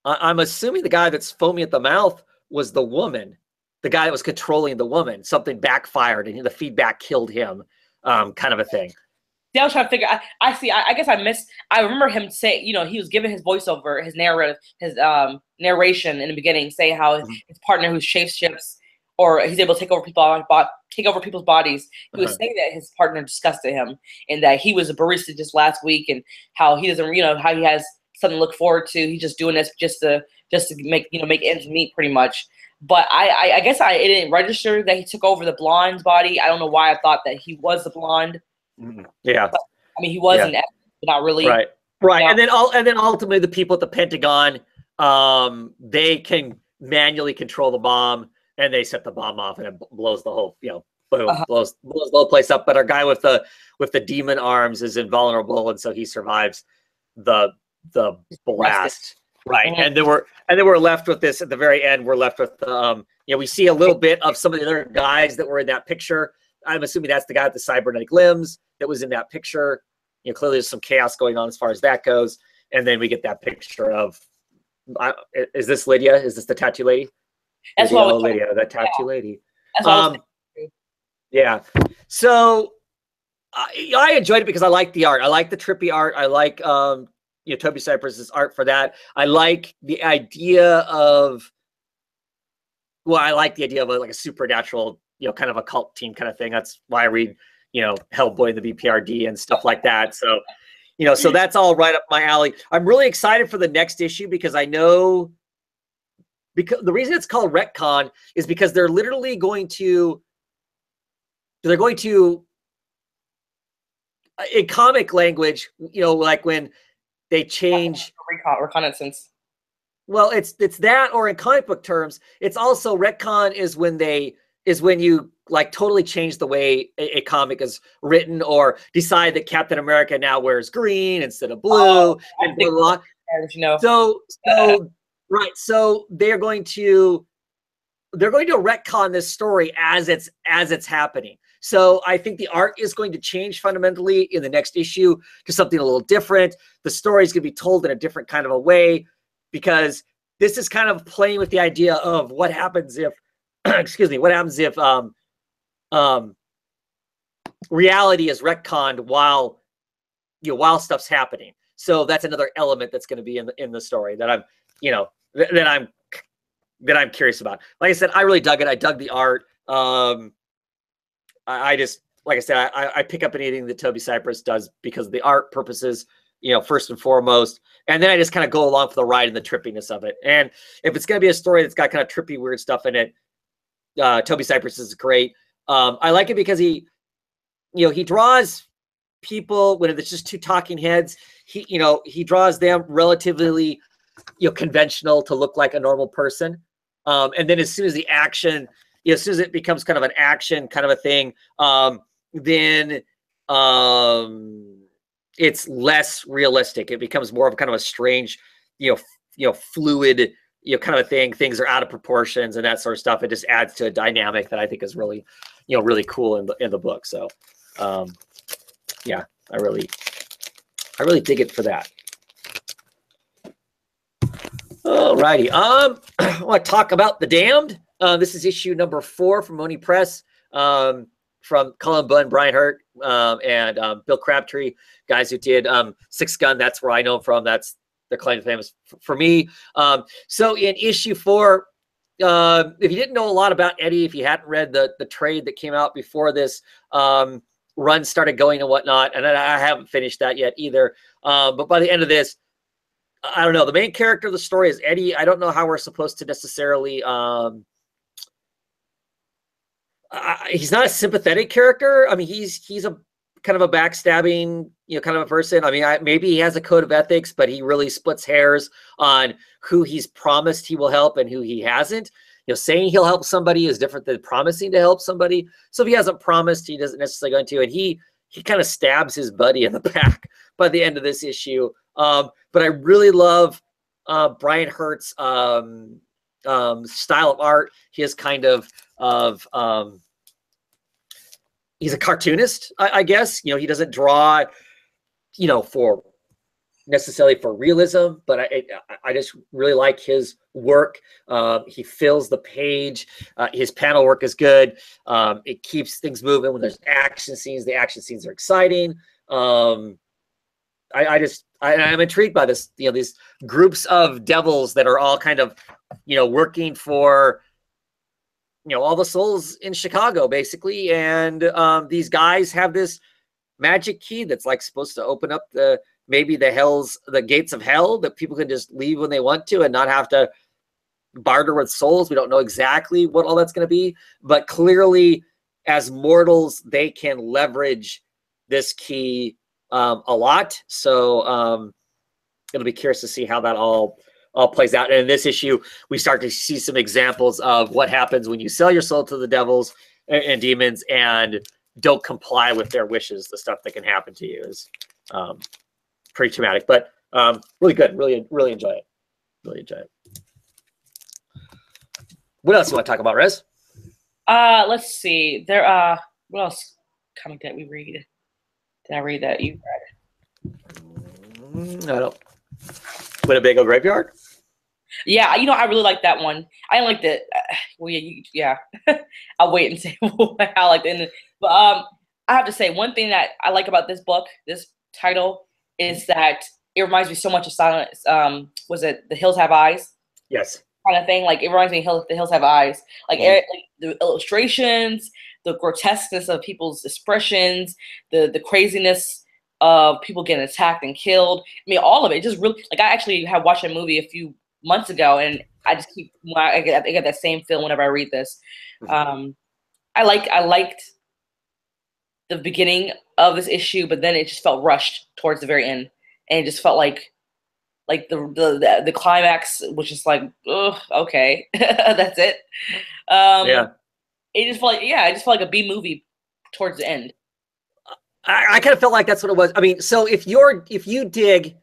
assuming the guy that's foamy at the mouth was the woman, the guy that was controlling the woman. Something backfired and the feedback killed him, kind of a thing. See, I was trying to figure. I see. I guess I missed. I remember him say, you know, he was giving his voiceover, his narrative, his narration in the beginning, saying how his partner who shapeshifts, or he's able to take over people's bodies. He was saying that his partner disgusted him, and that he was a barista just last week, and how he doesn't, you know, how he has something to look forward to. He's just doing this just to make, you know, make ends meet, pretty much. But I guess it didn't register that he took over the blonde's body. I don't know why I thought that he was the blonde. Yeah, but, I mean, he was an but not really. Right. Yeah. And then ultimately the people at the Pentagon, they can manually control the bomb, and they set the bomb off, and it blows the whole, you know, boom, blows the whole place up. But our guy with the demon arms is invulnerable, and so he survives the blast. Right. And then we're left with this at the very end. We're left with you know, we see a little bit of some of the other guys that were in that picture. I'm assuming that's the guy with the cybernetic limbs that was in that picture. You know, clearly there's some chaos going on as far as that goes. And then we get that picture of, is this Lydia? Is this the tattoo lady? That's Lydia, the tattoo lady. Yeah. So I enjoyed it because I like the art. I like the trippy art. I like, you know, Toby Cypress's art for that. I like the idea of, well, I like the idea of like a supernatural, you know, kind of a cult team kind of thing. That's why I read, you know, Hellboy and the BPRD and stuff like that. So, you know, so that's all right up my alley. I'm really excited for the next issue because I know, because the reason it's called Retcon is because they're literally going to, in comic language, you know, like when they change reconnaissance. Well, it's that, or in comic book terms, it's also retcon is when you like totally change the way a comic is written, or decide that Captain America now wears green instead of blue, and blah, blah, blah. You know. So right. So they're going to retcon this story as it's happening. So I think the art is going to change fundamentally in the next issue to something a little different. The story is going to be told in a different kind of a way, because this is kind of playing with the idea of what happens if, excuse me, what happens if reality is retconned while stuff's happening. So that's another element that's going to be in the story that I'm, you know, that I'm curious about. Like I said, I really dug it. I dug the art. I just, like I said, I pick up anything that Toby Cypress does because of the art purposes, you know, first and foremost. And then I just kind of go along for the ride and the trippiness of it. And if it's going to be a story that's got kind of trippy, weird stuff in it, Toby Cypress is great. I like it because he draws people when it's just two talking heads. He draws them relatively, you know, conventional to look like a normal person. And then as soon as the action, you know, as soon as it becomes kind of an action kind of a thing, then it's less realistic. It becomes more of kind of a strange, fluid, kind of a thing. Things are out of proportions and that sort of stuff. It just adds to a dynamic that I think is really, really cool in the book. So, yeah, I really dig it for that. Alrighty. I want to talk about The Damned. This is issue number 4 from Oni Press, from Cullen Bunn, Brian Hurt, and Bill Crabtree, guys who did Six Gun. That's where I know him from. That's their claim to fame for me. So in issue 4, if you didn't know a lot about Eddie, if you hadn't read the trade that came out before this run started going and whatnot, and I haven't finished that yet either. But by the end of this, I don't know. The main character of the story is Eddie. I don't know how we're supposed to necessarily. He's not a sympathetic character. I mean, he's a kind of a backstabbing, kind of a person. I mean, maybe he has a code of ethics, but he really splits hairs on who he's promised he will help and who he hasn't. Saying he'll help somebody is different than promising to help somebody. So if he hasn't promised, he doesn't necessarily going to. And he kind of stabs his buddy in the back by the end of this issue. But I really love Brian Hurt's style of art. His kind of he's a cartoonist, I guess. You know, he doesn't draw, you know, for necessarily for realism, but I just really like his work. He fills the page. His panel work is good. It keeps things moving. When there's action scenes, the action scenes are exciting. I'm intrigued by this, you know, these groups of devils that are all kind of, you know, working for, you know, all the souls in Chicago, basically. And these guys have this magic key that's like supposed to open up maybe the gates of hell, that people can just leave when they want to and not have to barter with souls. We don't know exactly what all that's going to be, but clearly as mortals, they can leverage this key a lot. So it'll be curious to see how that all plays out. And in this issue, we start to see some examples of what happens when you sell your soul to the devils and demons and don't comply with their wishes. The stuff that can happen to you is pretty traumatic, but really good. Really enjoy it. Really enjoy it. What else do you want to talk about, Rez? Let's see. What else comic did we read? Did I read that you read? I don't. Winnebago Graveyard? Yeah, you know, I really like that one. I liked it. Well, yeah. I'll wait and see how I like the end. But I have to say, one thing that I like about this book, this title, is that it reminds me so much of Silence. Was it The Hills Have Eyes? Yes. Kind of thing. Like, it reminds me of The Hills Have Eyes. Like, like the illustrations, the grotesqueness of people's expressions, the craziness of people getting attacked and killed. I mean, all of it. Just really, like, I actually have watched a movie a few months ago, and I just keep, I get that same feel whenever I read this. I liked the beginning of this issue, but then it just felt rushed towards the very end, and it just felt like the climax was just like, oh, okay, that's it. Yeah. It just felt like, it just felt like a B movie towards the end. I kind of felt like that's what it was. I mean, so if you dig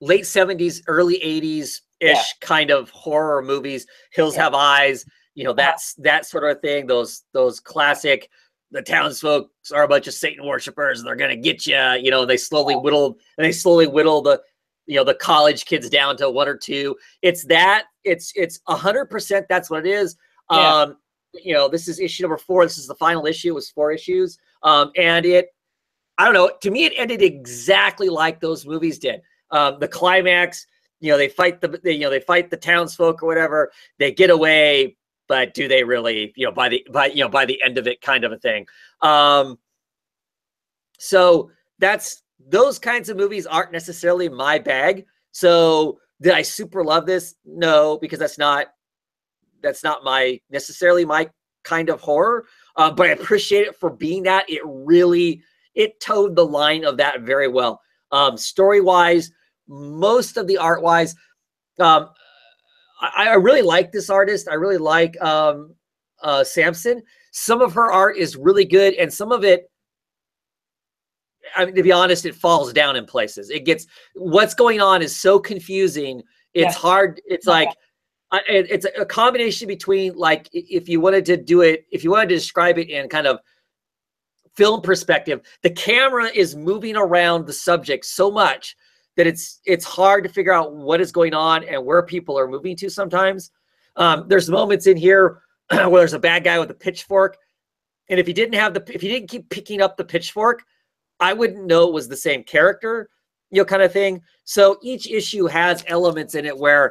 late 70s, early 80s-ish kind of horror movies, Hills Have Eyes, you know, that's that sort of thing, those classic, the townsfolk are a bunch of Satan worshipers and they're going to get you, you know, they slowly whittle the, you know, the college kids down to one or two. It's 100%. That's what it is. You know, this is issue number 4. This is the final issue. It was 4 issues. And I don't know, to me, it ended exactly like those movies did. The climax, you know, they fight the townsfolk or whatever, they get away, but do they really, you know, by the end of it, kind of a thing. So those kinds of movies aren't necessarily my bag. So did I super love this? No, because that's not necessarily my kind of horror. But I appreciate it for being that. It towed the line of that very well. Story-wise, most of the art-wise, I really like this artist. I really like Sampson. Some of her art is really good, and some of it, I mean, to be honest, it falls down in places. What's going on is so confusing. It's hard. It's like, it's a combination between, like, if you wanted to describe it in kind of film perspective, the camera is moving around the subject so much that it's hard to figure out what is going on and where people are moving to sometimes. There's moments in here where there's a bad guy with a pitchfork, and if you didn't keep picking up the pitchfork, I wouldn't know it was the same character, you know, kind of thing. So each issue has elements in it where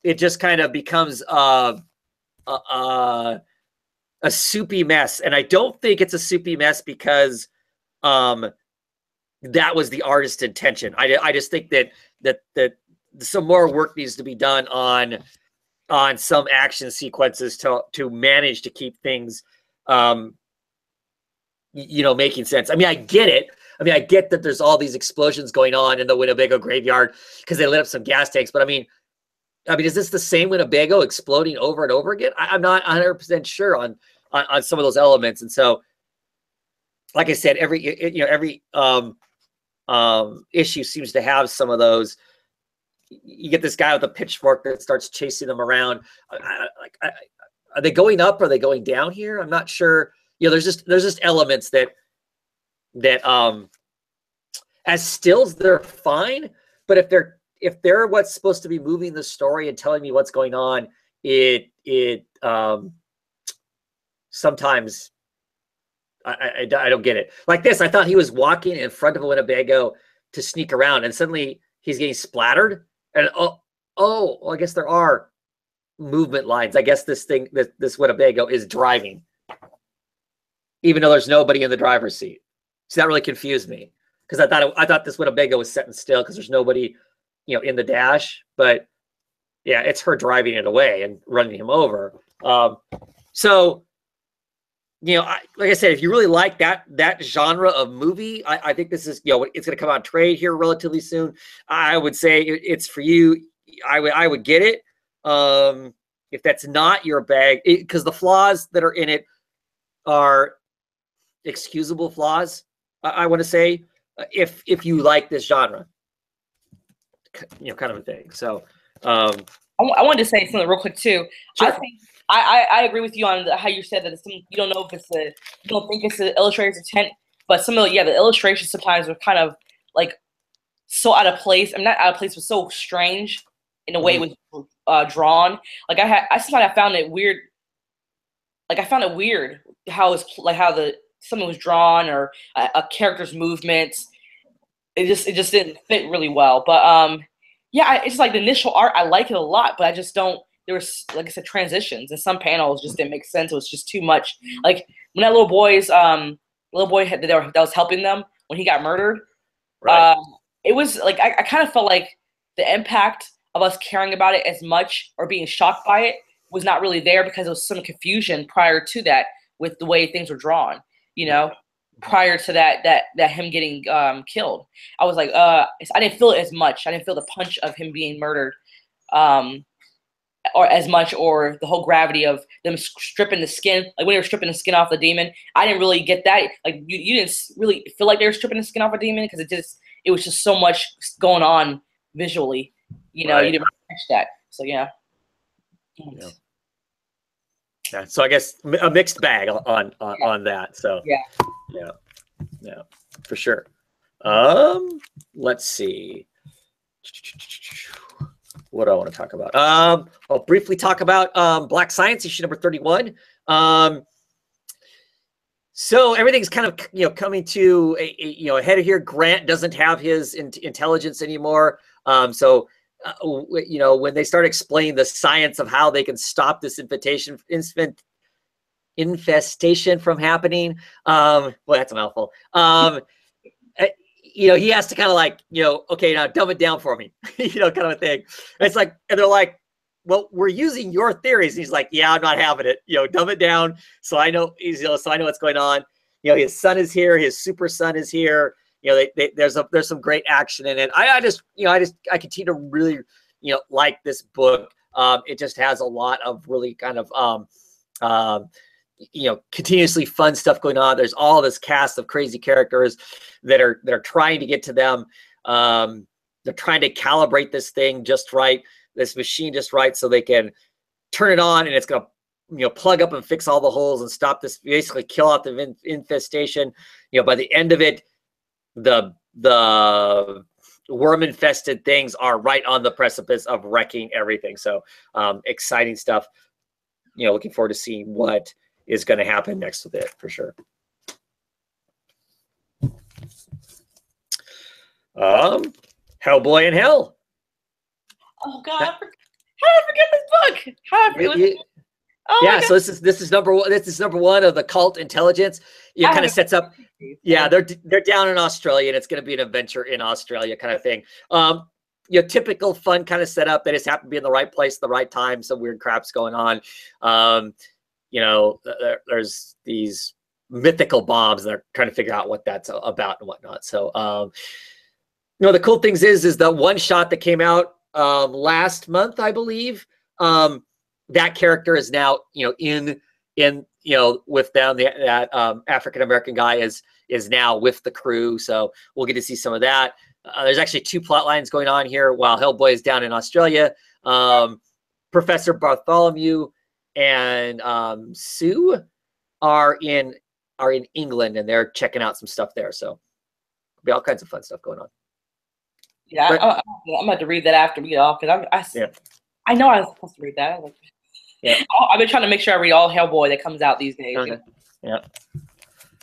it just kind of becomes a soupy mess. And I don't think it's a soupy mess because that was the artist's intention. I just think that some more work needs to be done on some action sequences to manage to keep things you know, making sense. I mean, I get it. I mean, I get that there's all these explosions going on in the Winnebago Graveyard because they lit up some gas tanks. But I mean, is this the same Winnebago exploding over and over again? I'm not 100% sure on some of those elements. And so, like I said, every issue seems to have some of those, you get this guy with a pitchfork that starts chasing them around. Are they going up? Are they going down here? I'm not sure. You know, there's just elements that as stills they're fine, but if they're what's supposed to be moving the story and telling me what's going on, it sometimes I don't get it. Like this, I thought he was walking in front of a Winnebago to sneak around, and suddenly he's getting splattered. And well, I guess there are movement lines. I guess this Winnebago is driving, even though there's nobody in the driver's seat. So that really confused me, because I thought this Winnebago was sitting still because there's nobody, you know, in the dash. But yeah, it's her driving it away and running him over. So, you know, like I said, if you really like that genre of movie, I think this is, you know, it's going to come on trade here relatively soon. I would say it's for you. I would get it. If that's not your bag, because the flaws that are in it are excusable flaws. I want to say, if you like this genre, you know, kind of a thing. So, I wanted to say something real quick too. Sure. I think I agree with you on how you said that you don't know if you don't think it's the illustrator's intent, but some of the illustrations sometimes are kind of like so out of place. I'm not out of place, but so strange in the way it was drawn. Like I sometimes found it weird. Like I found it weird how something was drawn, or a character's movements. It just didn't fit really well. But yeah, it's like the initial art, I like it a lot, but I just don't. There was, like I said, transitions, and some panels just didn't make sense. It was just too much. Like when that little boy that was helping them when he got murdered. Right. It was like I kind of felt like the impact of us caring about it as much or being shocked by it was not really there, because there was some confusion prior to that with the way things were drawn. You know, prior to that him getting killed, I was like, I didn't feel it as much. I didn't feel the punch of him being murdered, or as much, or the whole gravity of them stripping the skin. Like when they were stripping the skin off the demon, I didn't really get that. Like you didn't really feel like they were stripping the skin off a demon, because it was just so much going on visually. You know, Right. you didn't catch that. So yeah. Yeah, so I guess a mixed bag on that. So yeah, for sure. Let's see. What do I want to talk about? I'll briefly talk about Black Science issue number 31. So everything's kind of, you know, coming to a head here. Grant doesn't have his intelligence anymore. So you know, when they start explaining the science of how they can stop this infestation from happening, well, that's a mouthful. You know, he has to kind of like, you know, okay, now dumb it down for me, you know, kind of a thing. It's like, and they're like, well, we're using your theories. And he's like, yeah, I'm not having it. You know, dumb it down so I know, so I know what's going on. You know, his son is here. His super son is here. You know, there's some great action in it. I continue to really, you know, like this book. It just has a lot of really kind of you know, continuously fun stuff going on. There's all this cast of crazy characters that are trying to get to them. They're trying to calibrate this thing just right, this machine just right, so they can turn it on and it's going to, you know, plug up and fix all the holes and stop this, basically kill out the infestation. You know, by the end of it, the worm infested things are right on the precipice of wrecking everything. So exciting stuff. You know, looking forward to seeing what is going to happen next with it for sure. Hellboy in Hell. Oh God, how did I forget this book? How did I forget it? Oh yeah, so this is number one. This is number one of the Cult Intelligence. It kind of sets up. Yeah, they're down in Australia, and it's going to be an adventure in Australia, kind of thing. Your typical fun kind of setup. They just happen to be in the right place, at the right time. Some weird crap's going on. You know, there's these mythical bombs, and they're trying to figure out what that's about and whatnot. So, you know, the cool things is the one shot that came out last month, I believe. That character is now, you know, in you know, with them. That African American guy is now with the crew, so we'll get to see some of that. There's actually two plot lines going on here while Hellboy is down in Australia. Professor Bartholomew and Sue are in England, and they're checking out some stuff there. So there'll be all kinds of fun stuff going on. Yeah, But, I'm about to read that after we get off because I know I was supposed to read that. Yeah. I've been trying to make sure I read all Hellboy that comes out these days. Okay. Yeah.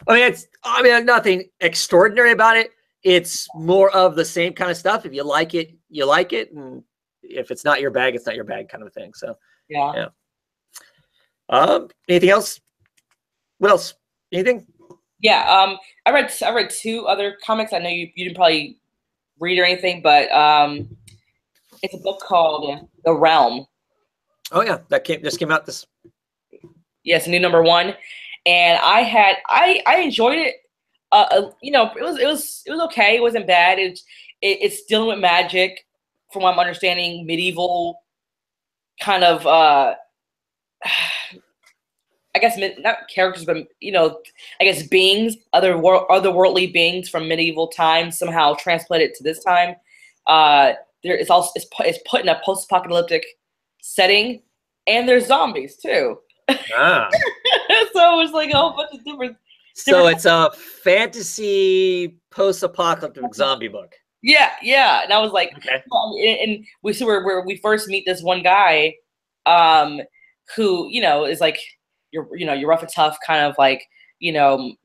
I mean, nothing extraordinary about it. It's more of the same kind of stuff. If you like it, you like it, and if it's not your bag, it's not your bag, kind of a thing. So yeah. Anything else? What else? Anything? Yeah. I read two other comics. I know you didn't probably read or anything, but it's a book called The Realm. Oh yeah, that just came out this. Yes, new #1, and I enjoyed it. You know, it was okay. It wasn't bad. It's dealing with magic, from what I'm understanding, medieval kind of. I guess not characters, but you know, I guess beings, otherworldly beings from medieval times somehow transplanted to this time. It's put in a post-apocalyptic setting, and there's zombies too. Ah. So it's like a whole bunch of different. So it's a fantasy post-apocalyptic zombie book. Yeah, and I was like, okay. And we see where we first meet this one guy, who is like you're rough and tough, kind of like I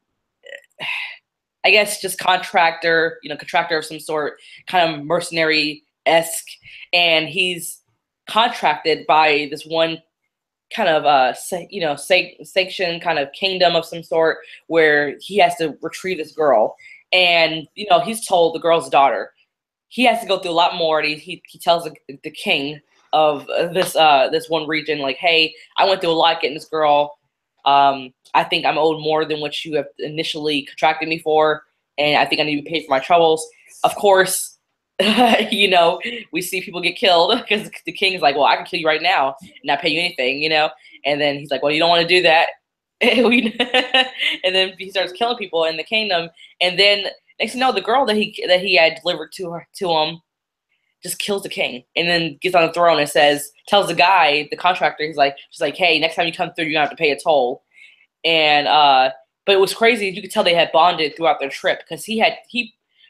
guess just contractor of some sort, kind of mercenary-esque, and he's contracted by this one kind of sanctioned kind of kingdom of some sort where he has to retrieve this girl, and he's told the girl's daughter he has to go through a lot more, and he tells the king of this one region, like, hey, I went through a lot getting this girl. I think I'm owed more than what you have initially contracted me for, and I think I need to be paid for my troubles. Of course, we see people get killed because the king's like, well, I can kill you right now and not pay you anything, And then he's like, well, you don't want to do that. And then he starts killing people in the kingdom. And then next thing you know, the girl that he had delivered to him just kills the king, and then gets on the throne and tells the guy, the contractor, she's like, hey, next time you come through, you're gonna have to pay a toll. And but it was crazy. You could tell they had bonded throughout their trip because he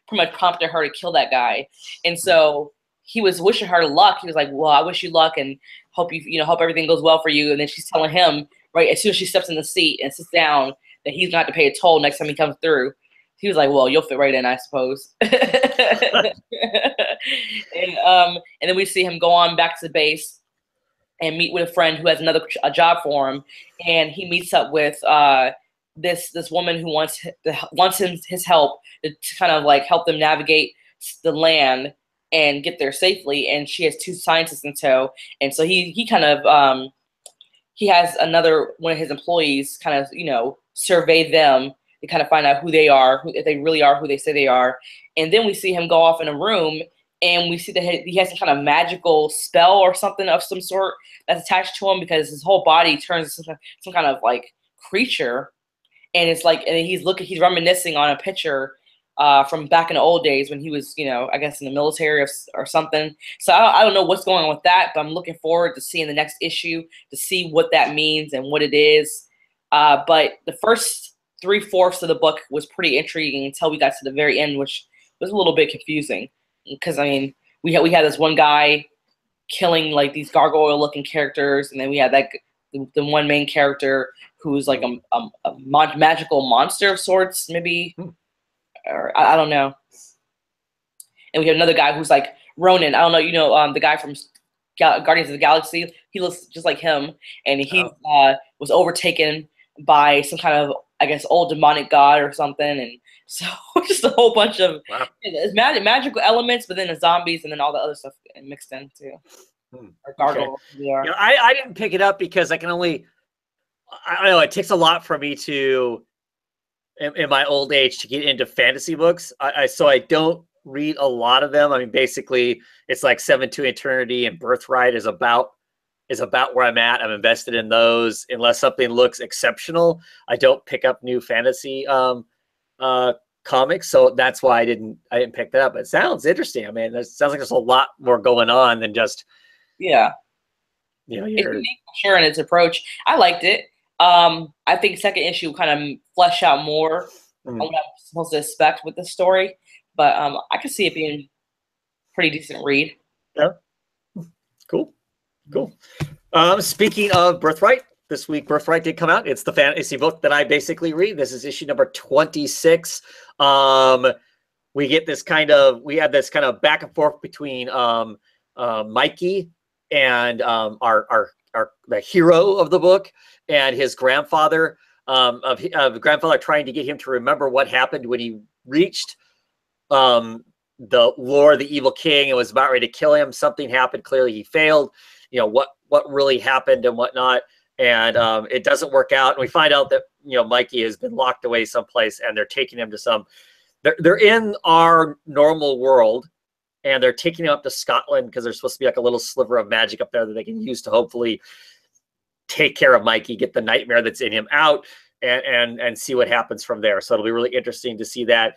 pretty much prompted her to kill that guy, and so he was wishing her luck. He was like, well, I wish you luck and hope hope everything goes well for you. And then she's telling him right as soon as she steps in the seat and sits down that he's gonna have to pay a toll next time he comes through. He was like, well, you'll fit right in, I suppose. And then we see him go on back to the base and meet with a friend who has a job for him, and he meets up with this woman who wants his help to kind of like help them navigate the land and get there safely. And she has two scientists in tow, and so he kind of he has another one of his employees kind of survey them to kind of find out who they are, if they really are who they say they are. And then we see him go off in a room, and we see that he has some kind of magical spell or something of some sort that's attached to him, because his whole body turns into some kind of like creature. And it's like, and he's reminiscing on a picture from back in the old days when he was, I guess in the military or something. So I don't know what's going on with that, but I'm looking forward to seeing the next issue to see what that means and what it is. But the first 3/4 of the book was pretty intriguing until we got to the very end, which was a little bit confusing. Because I mean, we had this one guy killing like these gargoyle-looking characters, and then we had the one main character who's like a magical monster of sorts, maybe, or I don't know. And we have another guy who's like Ronan. I don't know, the guy from Guardians of the Galaxy. He looks just like him, and he was overtaken by some kind of, I guess, old demonic god or something, and so just a whole bunch of magical elements, but then the zombies and then all the other stuff mixed in too. Or gargoyles. Okay. I didn't pick it up because I don't know, it takes a lot for me to, in my old age, to get into fantasy books. So I don't read a lot of them. I mean, basically, it's like 7 to Eternity and Birthright is about where I'm at. I'm invested in those. Unless something looks exceptional, I don't pick up new fantasy comics, so that's why I didn't pick that up. It sounds interesting. I mean, it sounds like there's a lot more going on than just it's unique for sure in its approach. I liked it. I think second issue kind of flesh out more on what I'm supposed to expect with the story, but I could see it being a pretty decent read. Yeah, cool. Speaking of Birthright, this week Birthright did come out. It's the fantasy book that I basically read. This is issue number 26. We had this kind of back and forth between Mikey and the hero of the book and his grandfather, of grandfather trying to get him to remember what happened when he reached the Lord, the evil king, and was about ready to kill him. Something happened. Clearly he failed. What really happened and whatnot. And it doesn't work out. And we find out that, Mikey has been locked away someplace, and they're taking him to they're in our normal world, and they're taking him up to Scotland because there's supposed to be like a little sliver of magic up there that they can use to hopefully take care of Mikey, get the nightmare that's in him out, and see what happens from there. So it'll be really interesting to see that.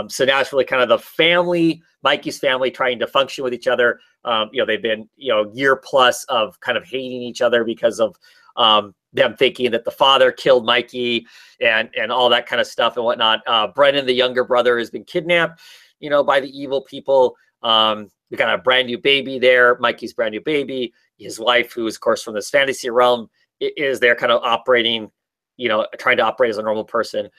So now it's really kind of the family, Mikey's family, trying to function with each other. They've been, year plus of kind of hating each other because of them thinking that the father killed Mikey and all that kind of stuff and whatnot. Brennan, the younger brother, has been kidnapped, by the evil people. We got a brand new baby there, Mikey's brand new baby. His wife, who is, of course, from this fantasy realm, is there kind of operating, trying to operate as a normal person.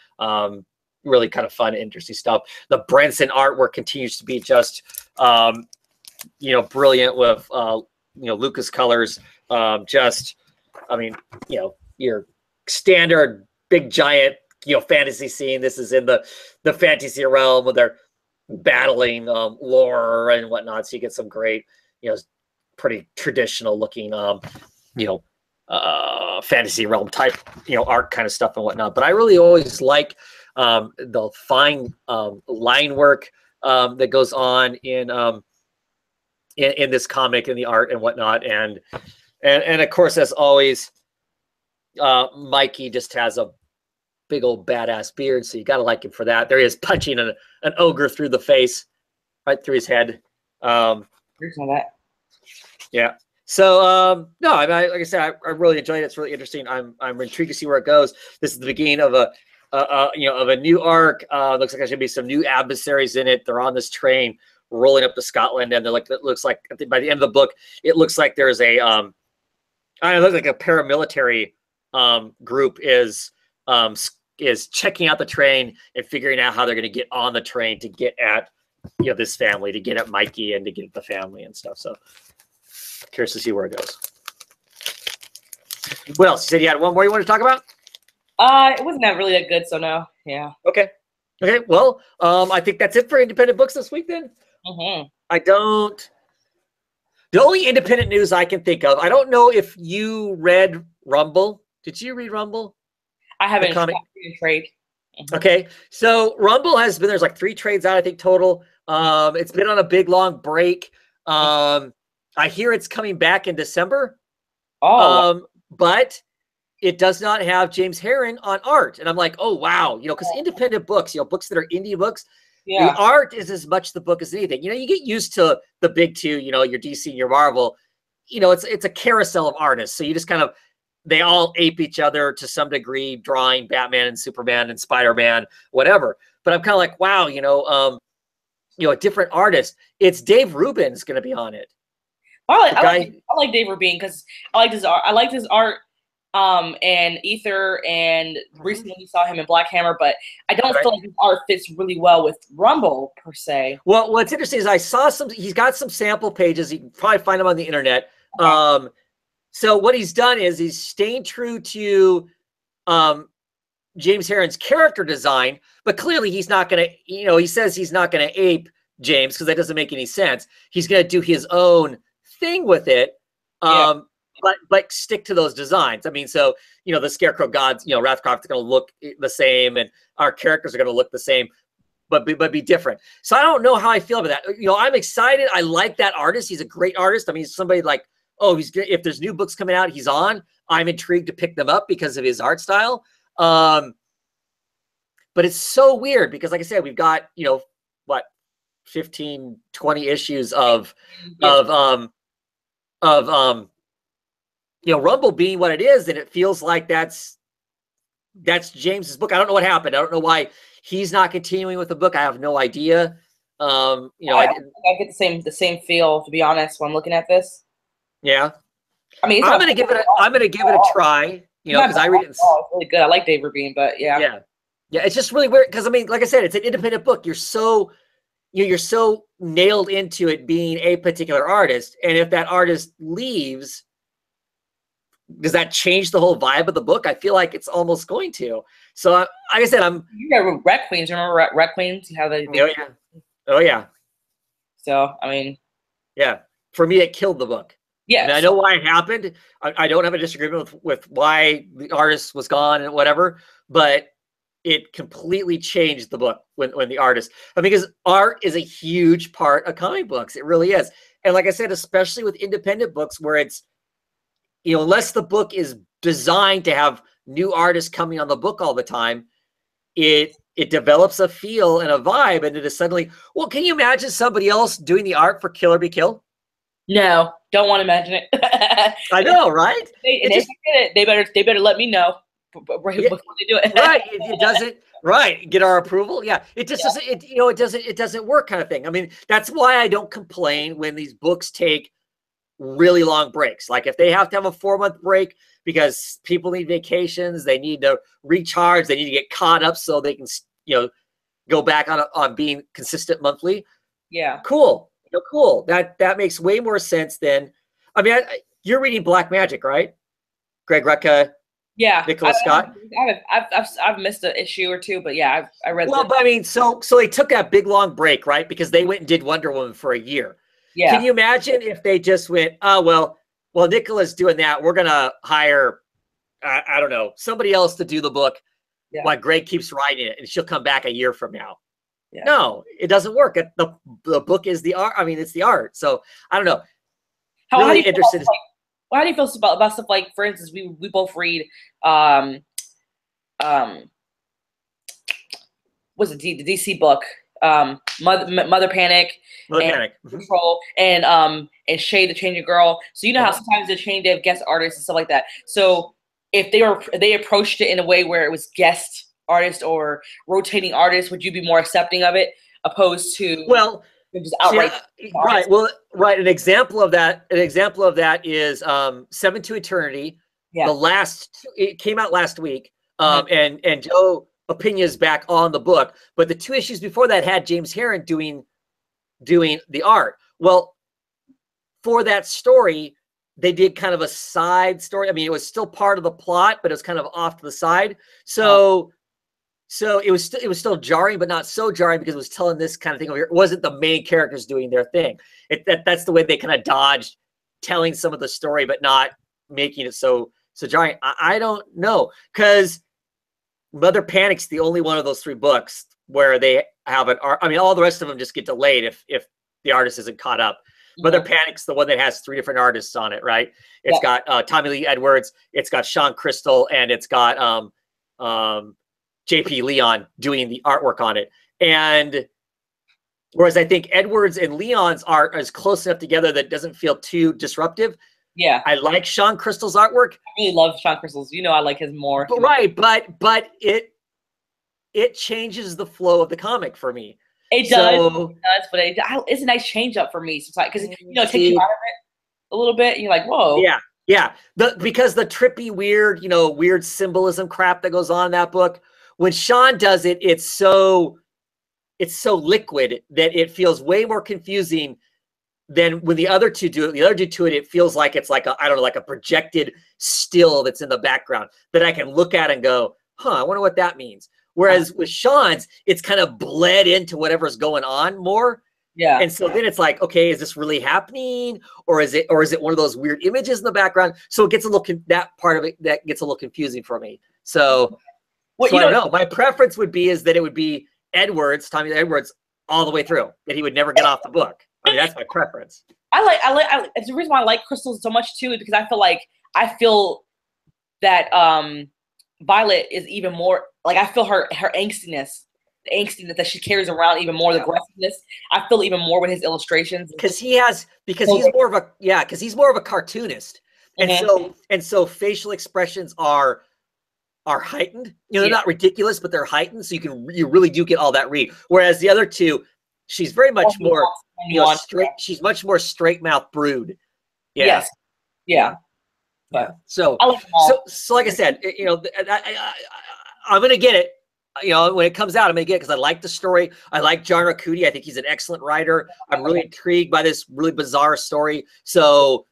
Really kind of fun, interesting stuff. The Branson artwork continues to be just, brilliant with, Lucas colors. Your standard big giant, fantasy scene. This is in the fantasy realm where they're battling lore and whatnot. So you get some great, pretty traditional looking, fantasy realm type, art kind of stuff and whatnot. But I really always like the fine line work that goes on in this comic and the art and whatnot. And of course, as always, Mikey just has a big old badass beard, so you got to like him for that. There he is punching an ogre through the face, right through his head. Yeah. So no, like I said, I really enjoyed it. It's really interesting. I'm intrigued to see where it goes. This is the beginning of a new arc. Looks like there's gonna be some new adversaries in it. They're on this train rolling up to Scotland, and they're like, it looks like by the end of the book, it looks like there's a it looks like a paramilitary group is checking out the train and figuring out how they're going to get on the train to get at this family, to get at Mikey and to get at the family and stuff. So curious to see where it goes. What else? You said you had one more you want to talk about? It wasn't that really that good, so no. Yeah. Okay. Well, I think that's it for independent books this week then. The only independent news I can think of, I don't know if you read Rumble. Did you read Rumble? I haven't. Trade. Okay, so Rumble has been, there's like 3 trades out, I think, total. It's been on a big long break. I hear it's coming back in December. But it does not have James Herron on art, and I'm like, oh wow, because independent books, books that are indie books, the art is as much the book as anything. You get used to the big two, your DC and your Marvel. It's a carousel of artists, so you just kind of, they all ape each other to some degree, drawing Batman and Superman and Spider-Man, whatever. But I'm kind of like, wow, a different artist. It's Dave Rubin's going to be on it. I like Dave Rubin because I liked his art. I liked his art and Ether, and recently we saw him in Black Hammer, but I don't feel like his art fits really well with Rumble per se. Well, what's interesting is I saw he's got some sample pages. You can probably find them on the internet. So what he's done is he's staying true to James Herron's character design, but clearly he's not going to, he says he's not going to ape James because that doesn't make any sense. He's going to do his own thing with it, but stick to those designs. I mean, so, the Scarecrow gods, Rathcroft's going to look the same, and our characters are going to look the same, but be different. So I don't know how I feel about that. I'm excited. I like that artist. He's a great artist. I mean, he's somebody like, oh, if there's new books coming out, he's on. I'm intrigued to pick them up because of his art style. But But it's so weird because, like I said, we've got, you know, what, 15, 20 issues of you know, Rumble being what it is, and it feels like that's James's book. I don't know what happened. I don't know why he's not continuing with the book. I have no idea. You know, I get the same feel, to be honest, when I'm looking at this. Yeah. I mean, I'm gonna give it a try. You know, because I read it. It's really good. I like Dave Rabin, but yeah. Yeah. Yeah. It's just really weird because, I mean, like I said, it's an independent book. You're so nailed into it being a particular artist, and if that artist leaves, does that change the whole vibe of the book? I feel like it's almost going to. So, like I said, You remember Red Queens? Remember Red Queens? How they? Oh yeah. Oh yeah. So I mean, yeah. For me, it killed the book. Yeah. And I know why it happened. I don't have a disagreement with why the artist was gone and whatever, but it completely changed the book when the artist. I mean, because art is a huge part of comic books. It really is. And like I said, especially with independent books where it's, you know, unless the book is designed to have new artists coming on the book all the time, it develops a feel and a vibe, and it is suddenly, well, can you imagine somebody else doing the art for Kill or Be Killed? No, don't want to imagine it. I know, right? They better let me know before they do it. Right. It doesn't, right. Get our approval. Yeah. It just doesn't, it doesn't work, kind of thing. I mean, that's why I don't complain when these books take really long breaks. Like if they have to have a 4-month break because people need vacations, they need to recharge, they need to get caught up so they can, you know, go back on being consistent monthly. Yeah. Cool. You know, cool. That makes way more sense than, I mean, you're reading Black Magic, right? Greg Rucka. Yeah. Nicholas Scott. I've missed an issue or two, but yeah, I read. Well, but I mean, so they took that big long break, right? Because they went and did Wonder Woman for a year. Yeah. Can you imagine if they just went, oh, well, Nicola's doing that. We're going to hire, I don't know, somebody else to do the book while Greg keeps writing it, and she'll come back a year from now. Yeah. No, it doesn't work. The book is the art. I mean, it's the art. So I don't know. How do you feel about stuff like, for instance, we both read what's it, the DC book, Mother Panic, Control, and Shay the Changing Girl. So you know how sometimes they have guest artists and stuff like that. So if they approached it in a way where it was guest artist or rotating artist, would you be more accepting of it opposed to just outright? Right. Well, right. An example of that is 7 to Eternity. Yeah. It came out last week. And Joe Opinia's back on the book, but the 2 issues before that had James Herron doing the art. Well, for that story, they did kind of a side story. I mean, it was still part of the plot, but it was kind of off to the side. So it was still jarring, but not so jarring because it was telling this kind of thing over here. It wasn't the main characters doing their thing. That's the way they kind of dodged telling some of the story, but not making it so jarring. I don't know, because Mother Panic's the only one of those 3 books where they have an art. I mean, all the rest of them just get delayed if the artist isn't caught up. Mother Panic's the one that has 3 different artists on it, right? It's got Tommy Lee Edwards, it's got Sean Crystal, and it's got JP Leon doing the artwork on it. And whereas I think Edwards and Leon's art is close enough together that it doesn't feel too disruptive. Yeah, I like Sean Crystal's artwork. I really love Sean Crystal's. You know, I like his more. But, right, but it changes the flow of the comic for me. It does, but it's a nice change up for me sometimes because it takes you out of it a little bit. And you're like, whoa. Yeah. Because the trippy, weird symbolism crap that goes on in that book. When Sean does it, it's so liquid that it feels way more confusing than when the other 2 do it. The other 2 do it feels like it's like a projected still that's in the background that I can look at and go, I wonder what that means. Whereas with Sean's, it's kind of bled into whatever's going on more. Yeah. And so then it's like, okay, is this really happening? Or is it one of those weird images in the background? So it gets that part of it that gets a little confusing for me. So, I don't know. My preference would be that it would be Tommy Edwards all the way through, that he would never get off the book. I mean, that's my preference. It's the reason why I like Crystal so much too, is because I feel that Violet is even more like I feel her angstiness, the angstiness that she carries around even more, the aggressiveness. I feel even more with his illustrations because he's more of a because he's more of a cartoonist, and so facial expressions are heightened. You know, they're not ridiculous, but they're heightened, so you really do get all that read. Whereas the other two, she's very much more straight. She's much more straight mouth brood. Yeah. Yes. Yeah. But so like I said, you know, I'm gonna get it. You know, when it comes out, I'm gonna get it because I like the story. I like John Arcudi. I think he's an excellent writer. I'm really intrigued by this really bizarre story. So,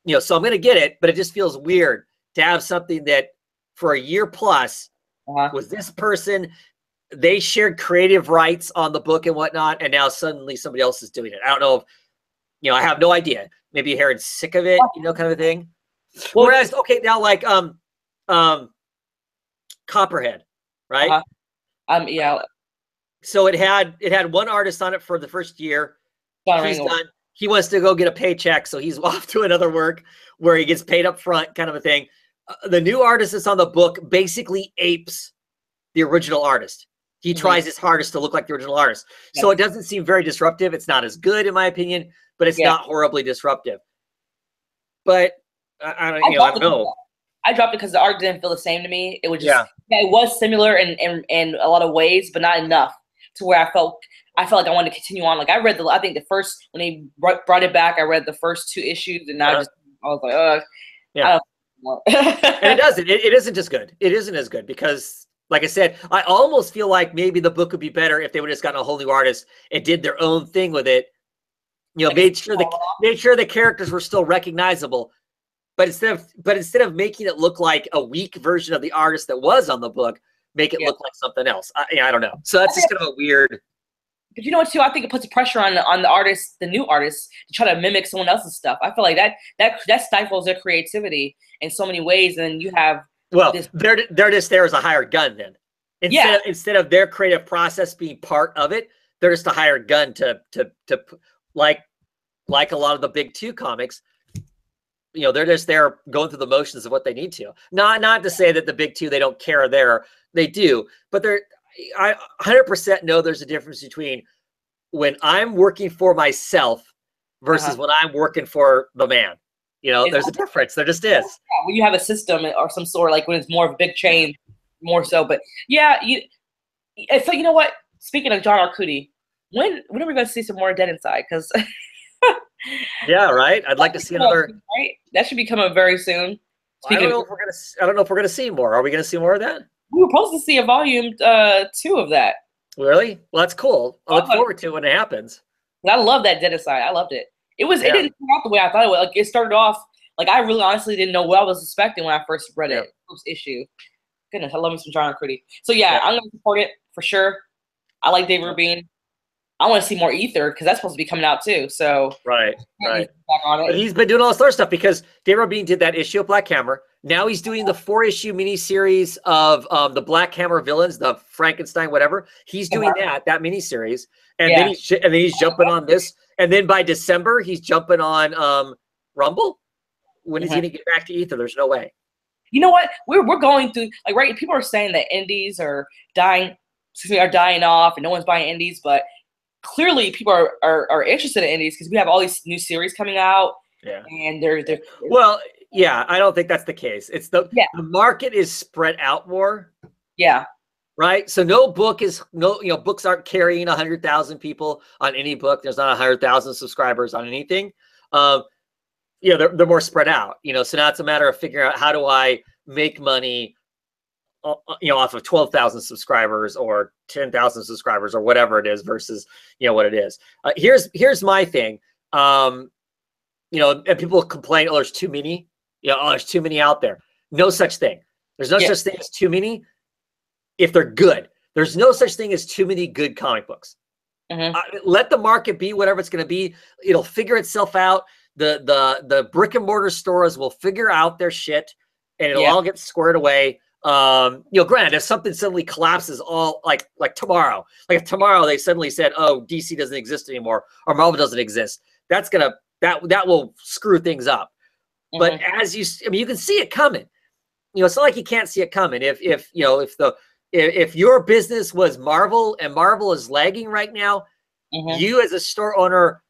you know, so I'm gonna get it. But it just feels weird to have something that for a year plus was this person. They shared creative rights on the book and whatnot, and now suddenly somebody else is doing it. I don't know if, you know, I have no idea. Maybe Herod's sick of it, you know, kind of a thing. Whereas, okay, now like Copperhead, right? Yeah. So it had one artist on it for the first year. He's done. He wants to go get a paycheck, so he's off to another work where he gets paid up front, kind of a thing. The new artist that's on the book basically apes the original artist. He tries his hardest to look like the original artist. So it doesn't seem very disruptive. It's not as good, in my opinion, but it's not horribly disruptive. But I don't know. I dropped it because the art didn't feel the same to me. It was just it was similar in a lot of ways, but not enough to where I felt like I wanted to continue on. Like I think the first when they brought it back, I read the first 2 issues, and I was like, yeah. And it doesn't. It isn't as good. It isn't as good because, like I said, I almost feel like maybe the book would be better if they would have just gotten a whole new artist and did their own thing with it. You know, made sure the characters were still recognizable. But instead of making it look like a weak version of the artist that was on the book, make it look like something else. I don't know. So that's just kind of a weird. But you know what, too? I think it puts pressure on the artist, the new artist, to try to mimic someone else's stuff. I feel like that stifles their creativity in so many ways. And you have they're just there as a hired gun then. Instead of their creative process being part of it, they're just a hired gun to like a lot of the big 2 comics. You know, they're just there going through the motions of what they need to. Not to say that the big 2, they don't care there. They do. But I 100% know there's a difference between when I'm working for myself versus when I'm working for the man. You know, there's a difference. There just is. Yeah, when you have a system or some sort, like when it's more of a big chain, more so. But so you know what? Speaking of John Arcudi, when are we going to see some more Dead Inside? Because yeah, right. I'd like to see another. Right? That should be coming very soon. I don't know if we're gonna see more. Are we gonna see more of that? We were supposed to see a volume 2 of that. Really? Well, that's cool. I look forward to it when it happens. I love that Dead Inside. I loved it. It didn't come out the way I thought it would. Like it started off like I really honestly didn't know what I was expecting when I first read it. First issue. Goodness, I love me some John Arcudi. So I'm gonna support it for sure. I like Dave Rubin. I want to see more Ether because that's supposed to be coming out too. So right. But he's been doing all this other stuff because Dave Rubin did that issue of Black Hammer. Now he's doing the 4-issue miniseries of the Black Hammer villains, the Frankenstein, whatever. He's doing that miniseries, and then he's jumping on this. And then by December, he's jumping on Rumble. When is he going to get back to Ether? There's no way. You know what? We're going through like people are saying that indies are dying off, and no one's buying indies, but clearly people are interested in indies because we have all these new series coming out. Yeah. And they're I don't think that's the case. It's the market is spread out more. Yeah. Right. So books aren't carrying 100,000 people on any book. There's not 100,000 subscribers on anything. They're more spread out, so now it's a matter of figuring out how do I make money, off of 12,000 subscribers or 10,000 subscribers or whatever it is versus, what it is. Here's my thing. And people complain, oh, there's too many, there's too many out there. No such thing. There's no such thing as too many if they're good. There's no such thing as too many good comic books. Let the market be whatever it's going to be. It'll figure itself out. The brick and mortar stores will figure out their shit and it'll all get squared away. Granted, if something suddenly collapses all like tomorrow, like if tomorrow they suddenly said, oh, DC doesn't exist anymore or Marvel doesn't exist, that will screw things up. But you can see it coming. it's not like you can't see it coming. If if your business was Marvel and Marvel is lagging right now, you as a store owner,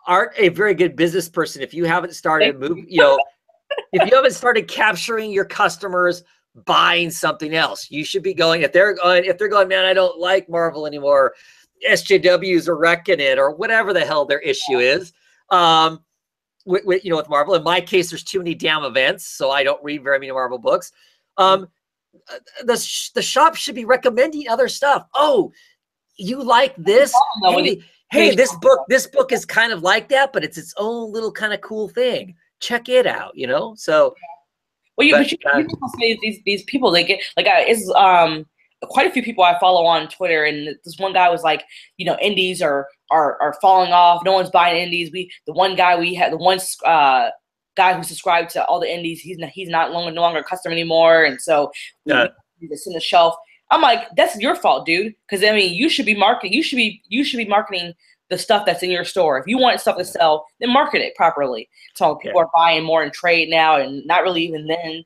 aren't a very good business person if you haven't started if you haven't started capturing your customers buying something else. You should be going, if they're going, man, I don't like Marvel anymore, SJWs are wrecking it, or whatever the hell their issue is. With Marvel. In my case, there's too many damn events, so I don't read very many Marvel books. The shop should be recommending other stuff. Oh, you like this? Hey, this book is kind of like that, but it's its own little kind of cool thing. Check it out, So, well, you say these people, they get like it's quite a few people I follow on Twitter, and this one guy was like, indies are falling off. No one's buying indies. The one guy who subscribed to all the indies, he's no longer a customer anymore, and so it's in the shelf. I'm like, that's your fault, dude. Because I mean, you should be marketing. You should be marketing the stuff that's in your store. If you want stuff to sell, then market it properly. So people are buying more in trade now, and not really even then.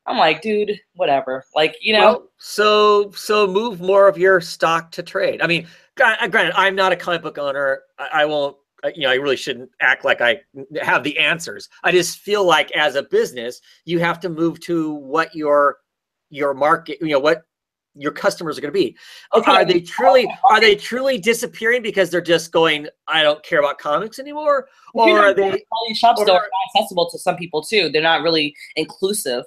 I'm like, dude, whatever. Like, Well, so move more of your stock to trade. I mean, granted, I'm not a comic book owner. I won't. I really shouldn't act like I have the answers. I just feel like as a business, you have to move to what your market, what your customers are going to be. Okay. Are they truly disappearing because they're just going, I don't care about comics anymore? Or are they shops that are accessible to some people too? They're not really inclusive.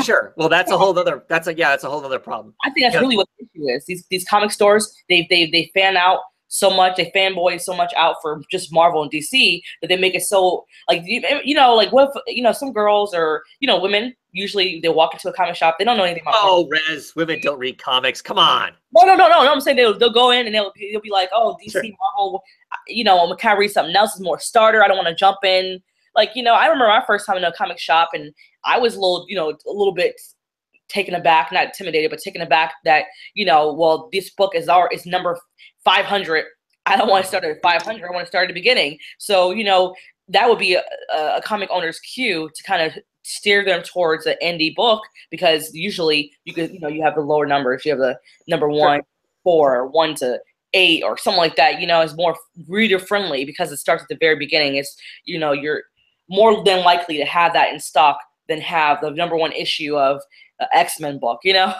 Sure. Well, that's a whole other problem. I think that's really what the issue is. These comic stores, they fan out so much, they fanboy so much out for just Marvel and DC that they make it so like what if, some girls or women, usually they walk into a comic shop, they don't know anything about Marvel. Rez, women don't read comics. Come on. No. I'm saying they'll go in and they'll be like, oh, DC, sure. Marvel, can I read something else? Is more starter. I don't want to jump in. Like, I remember my first time in a comic shop, and I was a little bit taken aback, not intimidated, but taken aback that, well, this book is number 500. I don't want to start at 500. I want to start at the beginning. So, that would be a comic owner's cue to kind of steer them towards an indie book, because usually you have the lower numbers. You have the number 1, 4, 1 to 8 or something like that. Is more reader friendly because it starts at the very beginning. It's, you're more than likely to have that in stock than have the number 1 issue of X-Men book, Sure.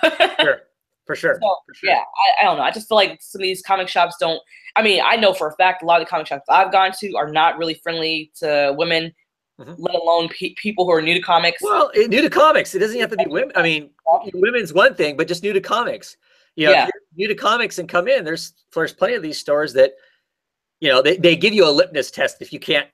For sure. So, for sure. Yeah, I don't know. I just feel like some of these comic shops don't. I mean, I know for a fact a lot of the comic shops I've gone to are not really friendly to women, let alone people who are new to comics. Well, new to comics, it doesn't have to be women. I mean, women's one thing, but just new to comics. If you're new to comics and come in, there's plenty of these stores that, they give you a litmus test if you can't.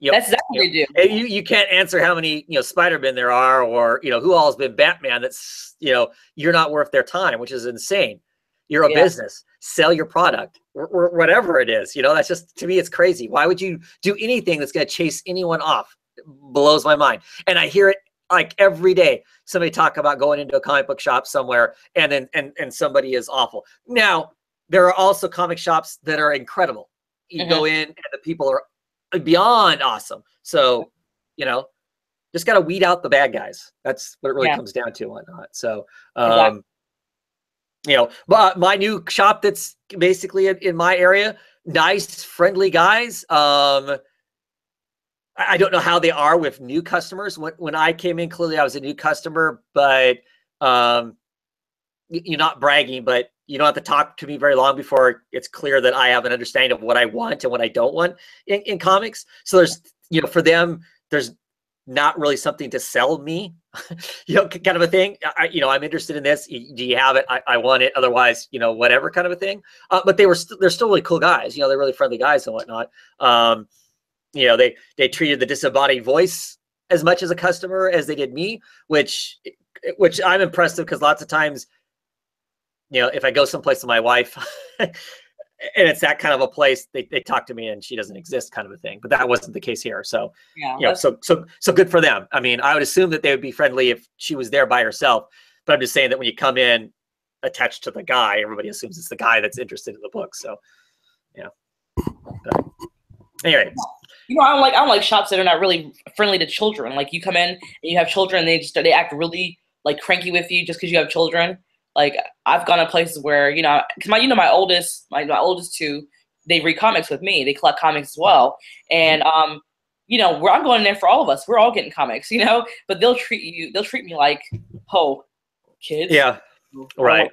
That's exactly what they do. You can't answer how many Spider-Man there are, or who all's been Batman. That's you're not worth their time, which is insane. You're a business. Sell your product, or whatever it is. That's just, to me, it's crazy. Why would you do anything that's going to chase anyone off? It blows my mind, and I hear it like every day. Somebody talk about going into a comic book shop somewhere, and then and somebody is awful. Now there are also comic shops that are incredible. You go in, and the people are beyond awesome. So, just got to weed out the bad guys. That's what it really comes down to, whatnot. So, but my new shop that's basically in my area, nice, friendly guys. I don't know how they are with new customers. When I came in, clearly I was a new customer, but you're not bragging, but you don't have to talk to me very long before it's clear that I have an understanding of what I want and what I don't want in comics. So there's, for them, there's not really something to sell me, kind of a thing. I'm interested in this. Do you have it? I want it. Otherwise, whatever kind of a thing. But they're still really cool guys. They're really friendly guys and whatnot. They treated the disembodied voice as much as a customer as they did me, which I'm impressed with, because lots of times, if I go someplace with my wife and it's that kind of a place, they talk to me and she doesn't exist, kind of a thing. But that wasn't the case here. So, so good for them. I mean, I would assume that they would be friendly if she was there by herself. But I'm just saying that when you come in attached to the guy, everybody assumes it's the guy that's interested in the book. So, But anyway. I don't like shops that are not really friendly to children. Like you come in and you have children, they act really like cranky with you just because you have children. Like I've gone to places where because my oldest two, they read comics with me. They collect comics as well, and where I'm going in there for all of us. We're all getting comics, but they'll treat me like, oh, kids. Yeah, right.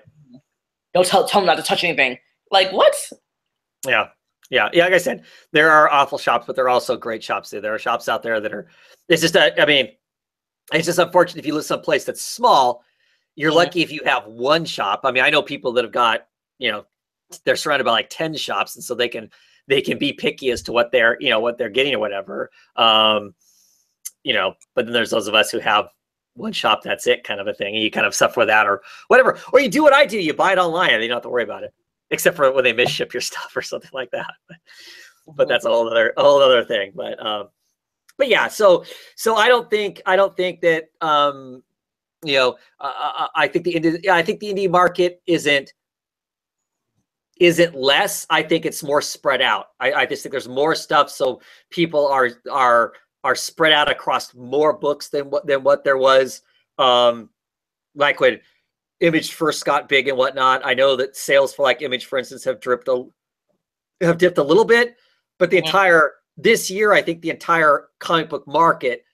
Don't tell them not to touch anything. Like what? Yeah. Like I said, there are awful shops, but there are also great shops too. There are shops out there that are. It's just it's just unfortunate if you live someplace that's small. You're lucky if you have one shop. I mean, I know people that have got, they're surrounded by like 10 shops, and so they can be picky as to what they're getting or whatever. But then there's those of us who have one shop, that's it, kind of a thing, and you kind of suffer with that or whatever. Or you do what I do, you buy it online, and you don't have to worry about it, except for when they misship your stuff or something like that. But that's a whole other thing. But yeah, so I don't think that I think the indie market isn't less. I think it's more spread out. I just think there's more stuff, so people are spread out across more books than what there was. Like when Image first got big and whatnot. I know that sales for like Image, for instance, have dipped a little bit, but this year, I think the entire comic book market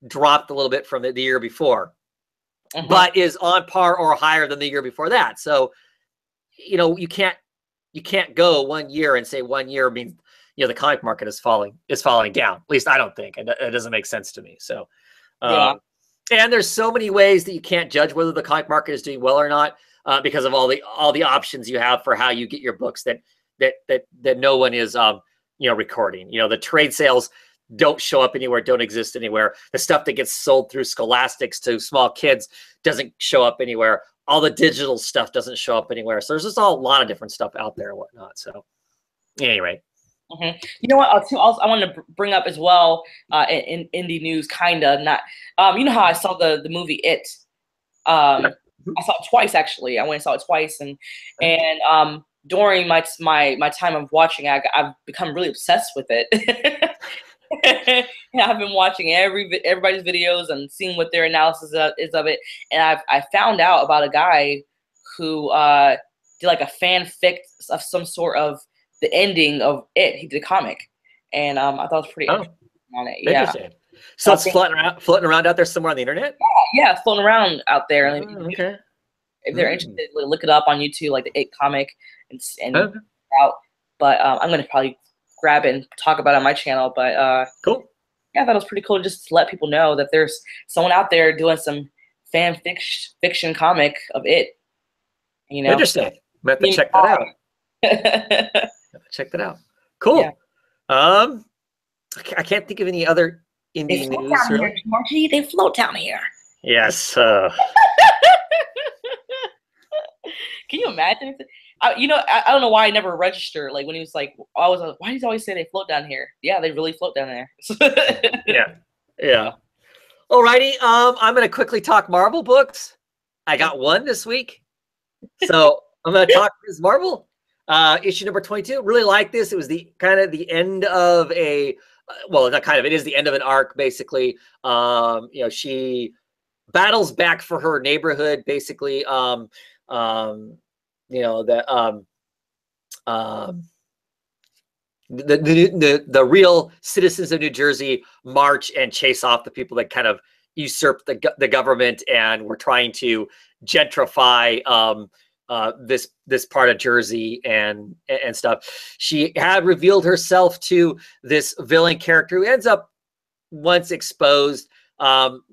dropped a little bit from the year before. But is on par or higher than the year before that. So, you can't go 1 year and say 1 year means the comic market is falling down. At least I don't think, and it doesn't make sense to me. So, and there's so many ways that you can't judge whether the comic market is doing well or not because of all the options you have for how you get your books that no one is recording. The trade sales don't show up anywhere, don't exist anywhere. The stuff that gets sold through Scholastics to small kids doesn't show up anywhere. All the digital stuff doesn't show up anywhere. So there's just a lot of different stuff out there and whatnot. So anyway. You know what? I want to bring up as well in indie news, kind of not. You know how I saw the movie It. I saw it twice actually. I went and saw it twice, and during my time of watching, I've become really obsessed with it. I've been watching everybody's videos and seeing what their analysis is of it, and I found out about a guy who did like a fanfic of some sort of the ending of It. He did a comic, and I thought it was pretty interesting on it. Yeah. Interesting. So it's floating around out there somewhere on the internet? Yeah, floating around out there. Okay. If they're interested, look it up on YouTube, like the It comic, and out. But I'm gonna probably grab it and talk about it on my channel. But cool. Yeah, I thought it was pretty cool just to let people know that there's someone out there doing some fiction comic of It. Interesting. I'm gonna have to check that out. Check that out. Cool. Yeah. I can't think of any other indie news. Here, Margie, they float down here. Yes. Can you imagine? I don't know why I never registered. Like when he was like, why do you always say they float down here? Yeah, they really float down there. Yeah. Alrighty. I'm gonna quickly talk Marvel books. I got one this week, so I'm gonna talk Ms. Marvel. Issue number 22. Really like this. It was the end of a, it is the end of an arc, basically. She battles back for her neighborhood, basically. The real citizens of New Jersey march and chase off the people that kind of usurp the government and were trying to gentrify this part of Jersey and stuff. She had revealed herself to this villain character who ends up, once exposed,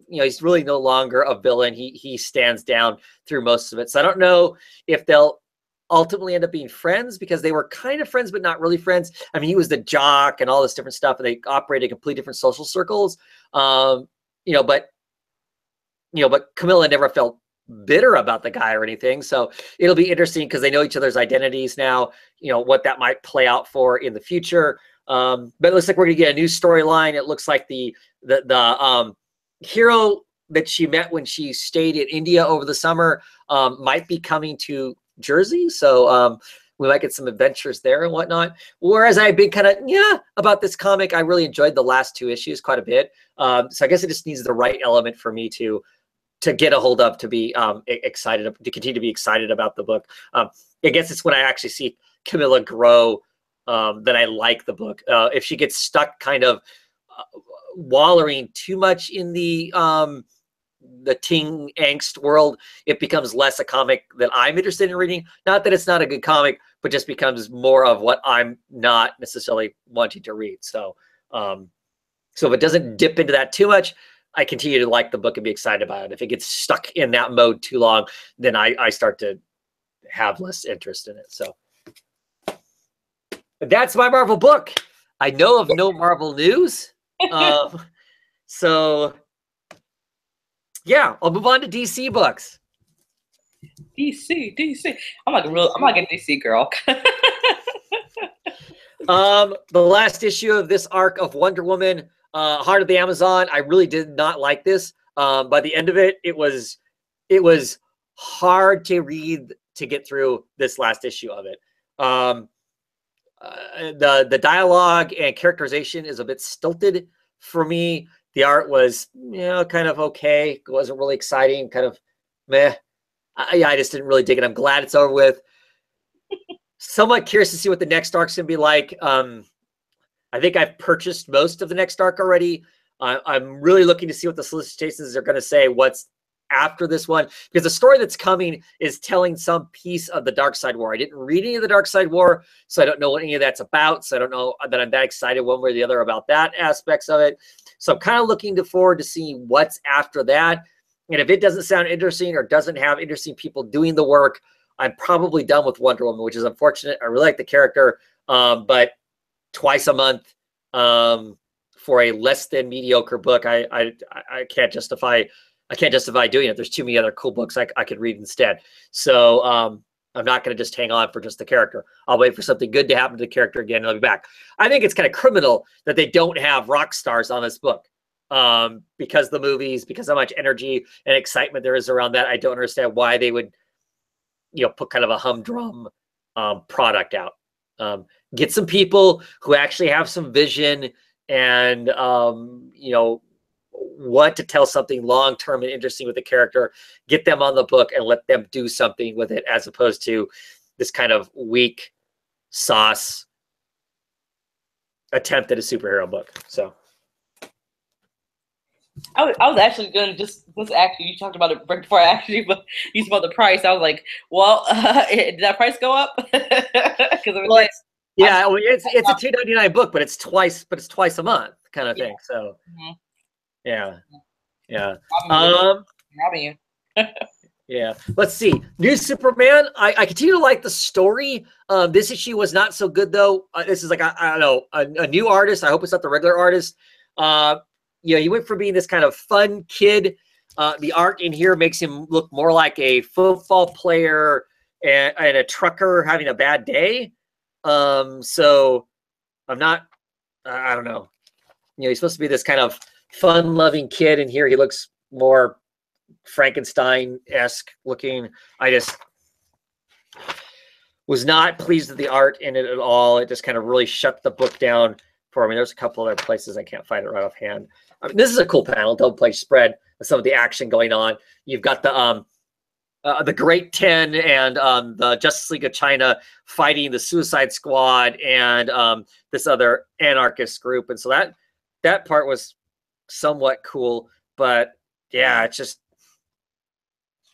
he's really no longer a villain. He stands down through most of it. So I don't know if they'll ultimately end up being friends, because they were kind of friends, but not really friends. I mean, he was the jock and all this different stuff, and they operated in completely different social circles. But Camilla never felt bitter about the guy or anything. So it'll be interesting because they know each other's identities now, what that might play out for in the future. But it looks like we're going to get a new storyline. It looks like the hero that she met when she stayed in India over the summer might be coming to Jersey. So we might get some adventures there and whatnot. Whereas I've been kind of, about this comic. I really enjoyed the last 2 issues quite a bit. So I guess it just needs the right element for me to get a hold of, to be excited, to continue to be excited about the book. I guess it's when I actually see Camilla grow that I like the book. If she gets stuck kind of wallowing too much in the teen angst world, it becomes less a comic that I'm interested in reading. Not that it's not a good comic, but just becomes more of what I'm not necessarily wanting to read. So if it doesn't dip into that too much, I continue to like the book and be excited about it. If it gets stuck in that mode too long, then I start to have less interest in it. So that's my Marvel book. I know of no Marvel news. So yeah, I'll move on to DC books. DC. I'm like a DC girl. The last issue of this arc of Wonder Woman, Heart of the Amazon, I really did not like this. By the end of it, it was hard to read to get through this last issue of it. The dialogue and characterization is a bit stilted for me. The art was, kind of okay. It wasn't really exciting, kind of meh. I just didn't really dig it. I'm glad it's over with. Somewhat curious to see what the next arc's gonna be like. I think I've purchased most of the next arc already. I'm really looking to see what the solicitations are going to say, what's after this one, because the story that's coming is telling some piece of the Dark Side War. I didn't read any of the Dark Side War, so I don't know what any of that's about. So I don't know that I'm that excited one way or the other about that aspects of it. So I'm kind of looking forward to seeing what's after that. And if it doesn't sound interesting or doesn't have interesting people doing the work, I'm probably done with Wonder Woman, which is unfortunate. I really like the character, but twice a month for a less than mediocre book, I can't justify doing it. There's too many other cool books I could read instead. So I'm not going to just hang on for just the character. I'll wait for something good to happen to the character again, and I'll be back. I think it's kind of criminal that they don't have rock stars on this book, because the movies, because how much energy and excitement there is around that. I don't understand why they would, put kind of a humdrum product out. Get some people who actually have some vision and, want to tell something long-term and interesting with the character. Get them on the book and let them do something with it, as opposed to this kind of weak sauce attempt at a superhero book. So I was actually going to you talked about it right before I actually used about the price. I was like, well, did that price go up? Yeah, it's a $2.99 book, but it's twice a month kind of thing. So yeah. Robbing you. Yeah. Let's see. New Superman. I continue to like the story. This issue was not so good though. This is like I don't know, a new artist. I hope it's not the regular artist. He went from being this kind of fun kid. The art in here makes him look more like a football player and a trucker having a bad day. So I'm not, I don't know. He's supposed to be this kind of fun-loving kid, and here he looks more Frankenstein-esque looking. I just was not pleased with the art in it at all. It just kind of really shut the book down for me. There's a couple other places I can't find it right offhand. I mean, this is a cool panel, double-page spread with some of the action going on. You've got the Great 10 and the Justice League of China fighting the Suicide Squad and this other anarchist group. And so that part was somewhat cool, but yeah, it's just